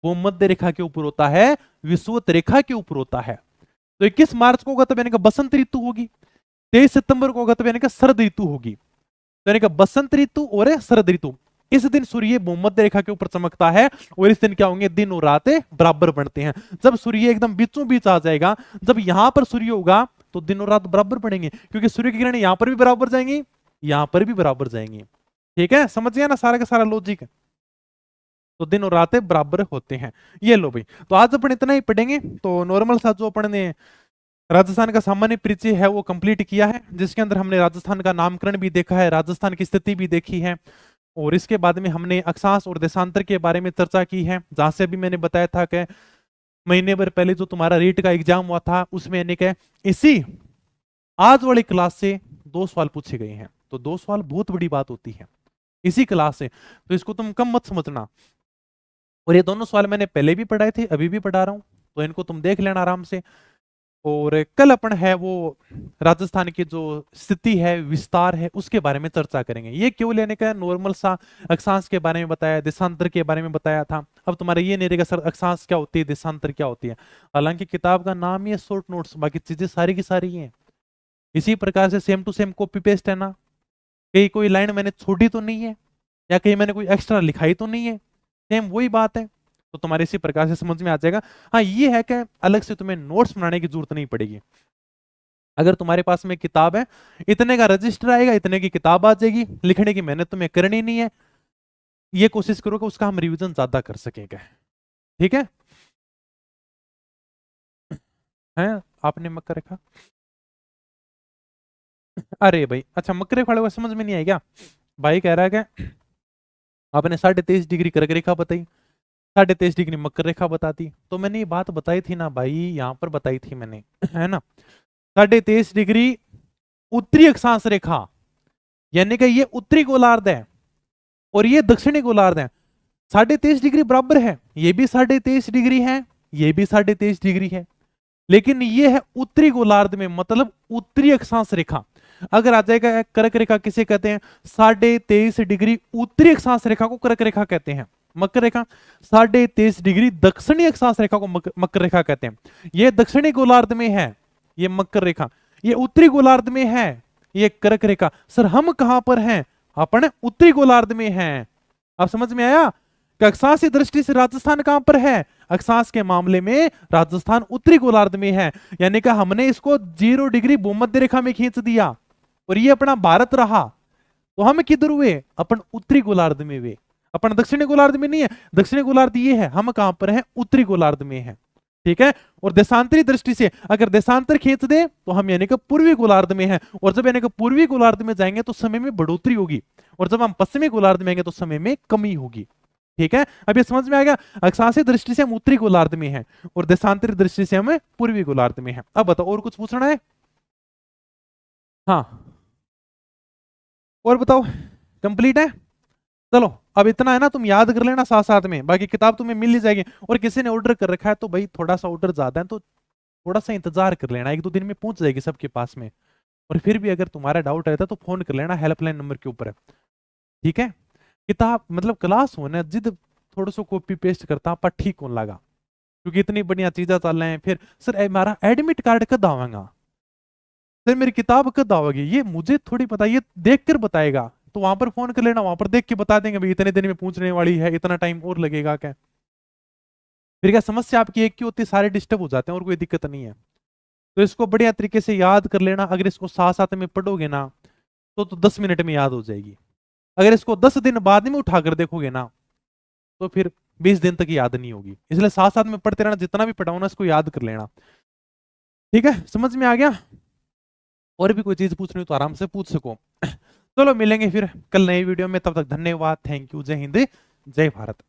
वो मध्य रेखा के ऊपर होता है, विषुवत रेखा के ऊपर होता है। तो 21 मार्च को होगा तब यानी कि बसंत ऋतु होगी, 23 सितंबर को होगा तब यानी कि शरद ऋतु होगी। तो यानी कि बसंत ऋतु और शरद ऋतु, इस दिन सूर्य भूमध्य रेखा के ऊपर चमकता है और इस दिन क्या होंगे, दिन और रातें बराबर बनते हैं। जब सूर्य एकदम बीचों बीच आ जाएगा, जब यहां पर सूर्य होगा तो दिन और रात बराबर पड़ेंगे, क्योंकि सूर्य की किरण यहां पर भी बराबर जाएंगी, यहां पर भी बराबर जाएंगी। ठीक है, समझ गया ना सारा का सारा लॉजिक। तो दिन और रातें बराबर होते हैं। ये लो भाई, तो आज अपन इतना ही पढ़ेंगे। तो नॉर्मल सा जो अपन ने राजस्थान का सामान्य परिचय है वो कंप्लीट किया है, जिसके अंदर हमने राजस्थान का नामकरण भी देखा है, राजस्थान की स्थिति भी देखी है, और इसके बाद में हमने अक्षांश और देशांतर के बारे में चर्चा की है। जहां से भी मैंने बताया था कि महीने भर पहले जो तुम्हारा रीट का एग्जाम हुआ था उसमें यानी कि इसी आज वाली क्लास से 2 सवाल पूछे गए हैं। तो 2 सवाल बहुत बड़ी बात होती है इसी क्लास से, तो इसको तुम कम मत समझना। और ये दोनों सवाल मैंने पहले भी पढ़ाए थे, अभी भी पढ़ा रहा हूं, तो इनको तुम देख लेना आराम से। और कल अपन है वो राजस्थान की जो स्थिति है, विस्तार है, उसके बारे में चर्चा करेंगे। ये क्यों लेने का नॉर्मल सा अक्षांश के बारे में बताया, देशांतर के बारे में बताया था। अब तुम्हारे ये नहीं रहेगा सर अक्षांश क्या होती है, देशांतर क्या होती है। हालांकि किताब का नाम ही है शॉर्ट नोट्स, बाकी चीजें सारी की सारी हैं इसी प्रकार से, same to same copy paste है ना। कहीं कोई लाइन मैंने छोड़ी तो नहीं है, या कहीं मैंने कोई एक्स्ट्रा लिखाई तो नहीं है, सेम वही बात है। तो तुम्हारे इसी प्रकार से समझ में आ जाएगा। हाँ ये है कि अलग से तुम्हें नोट्स बनाने की जरूरत नहीं पड़ेगी। अगर तुम्हारे पास में किताब है, इतने का रजिस्टर आएगा, इतने की किताब आ जाएगी, लिखने की मेहनत तुम्हें करनी नहीं है। ये कोशिश करो कि उसका हम रिवीजन ज्यादा कर सकेंगे। ठीक है, हैं आपने मक्का रखा, अरे भाई अच्छा मकरे वाले को समझ में नहीं आया क्या। भाई कह रहा है कि आपने 23.5 डिग्री कर्क रेखा बताई, 23.5 डिग्री मकर रेखा बताती, तो मैंने ये बात बताई थी ना भाई, यहां पर बताई थी मैंने, है ना। 23.5 डिग्री उत्तरी अक्षांश रेखा, यानी कि ये उत्तरी गोलार्ध है और ये दक्षिणी गोलार्ध है। 23.5 डिग्री बराबर है, ये भी 23.5 डिग्री है, ये भी 23.5 डिग्री है, लेकिन ये है उत्तरी गोलार्ध में, मतलब उत्तरी अक्षांश रेखा। अगर आ जाएगा कर्क रेखा किसे कहते हैं, 23.5 डिग्री उत्तरी अक्षांश रेखा को कर्क रेखा कहते हैं। मकर रेखा 23.5 डिग्री दक्षिणी अक्षांश रेखा को मकर रेखा कहते हैं। ये दक्षिणी गोलार्ध में है ये मकर रेखा, ये उत्तरी गोलार्ध में है ये कर्क रेखा। सर हम कहां पर हैं, अपन उत्तरी गोलार्ध में हैं। अब समझ में आया कि अक्षांश की दृष्टि से राजस्थान कहां पर है, अक्षांश के मामले में राजस्थान उत्तरी गोलार्ध में है। यानी कि हमने इसको 0 डिग्री भूमध्य रेखा में खींच दिया और ये अपना भारत रहा, तो हम किधर हुए, अपन उत्तरी गोलार्ध में हुए, अपन दक्षिणी गोलार्ध में नहीं है। दक्षिणी गोलार्ध ये है, हम कहां पर हैं, उत्तरी गोलार्ध में है। ठीक है, और देशांतरी दृष्टि से अगर देशांतर खींच दे तो हम यानी कि पूर्वी गोलार्ध में हैं, और जब यानी कि पूर्वी गोलार्ध में जाएंगे तो समय में बढ़ोतरी होगी, और जब हम पश्चिमी गोलार्ध में आएंगे तो समय में कमी होगी। ठीक है, अब ये समझ में आएगा, अक्षांशीय दृष्टि से हम उत्तरी गोलार्ध में हैं और देशांतरी दृष्टि से हम पूर्वी गोलार्ध में हैं। अब बताओ और कुछ पूछना है। हाँ और बताओ, कंप्लीट है। चलो अब इतना है ना, तुम याद कर लेना साथ साथ में, बाकी किताब तुम्हें मिल ही जाएगी। और किसी ने ऑर्डर कर रखा है तो भाई थोड़ा सा ऑर्डर ज्यादा है तो थोड़ा सा इंतजार कर लेना, 1-2 दिन में पहुंच जाएगी सबके पास में। और फिर भी अगर तुम्हारा डाउट रहता तो फोन कर लेना, हेल्पलाइन नंबर के ऊपर है। ठीक है, किताब मतलब क्लास होने जिद थोड़ा सा कॉपी पेस्ट करता पर ठीक कौन लगा, क्योंकि इतनी बढ़िया चीजें चल रहे हैं। फिर सर हमारा एडमिट कार्ड कब आवेगा, सर मेरी किताब कब आवेगी, ये मुझे थोड़ी पता, ये देख कर बताएगा। तो वहां पर फोन कर लेना, वहां पर देख के बता देंगे भाई इतने दिन में पूछने वाली है, इतना टाइम और लगेगा क्या। फिर क्या समस्या आपकी एक की होती है, सारे डिस्टर्ब हो जाते हैं और कोई दिक्कत नहीं है। तो इसको बढ़िया तरीके से याद कर लेना। अगर इसको साथ साथ में पढ़ोगे ना तो 10 मिनट में याद हो जाएगी। अगर इसको 10 दिन बाद में उठाकर देखोगे ना तो फिर 20 दिन तक याद नहीं होगी। इसलिए साथ साथ में पढ़ते रहना, जितना भी पढ़ाऊं ना इसको याद कर लेना। ठीक है, समझ में आ गया? और भी कोई चीज पूछनी हो तो आराम से पूछ सको। चलो मिलेंगे फिर कल नई वीडियो में, तब तक धन्यवाद, थैंक यू, जय हिंद, जय भारत।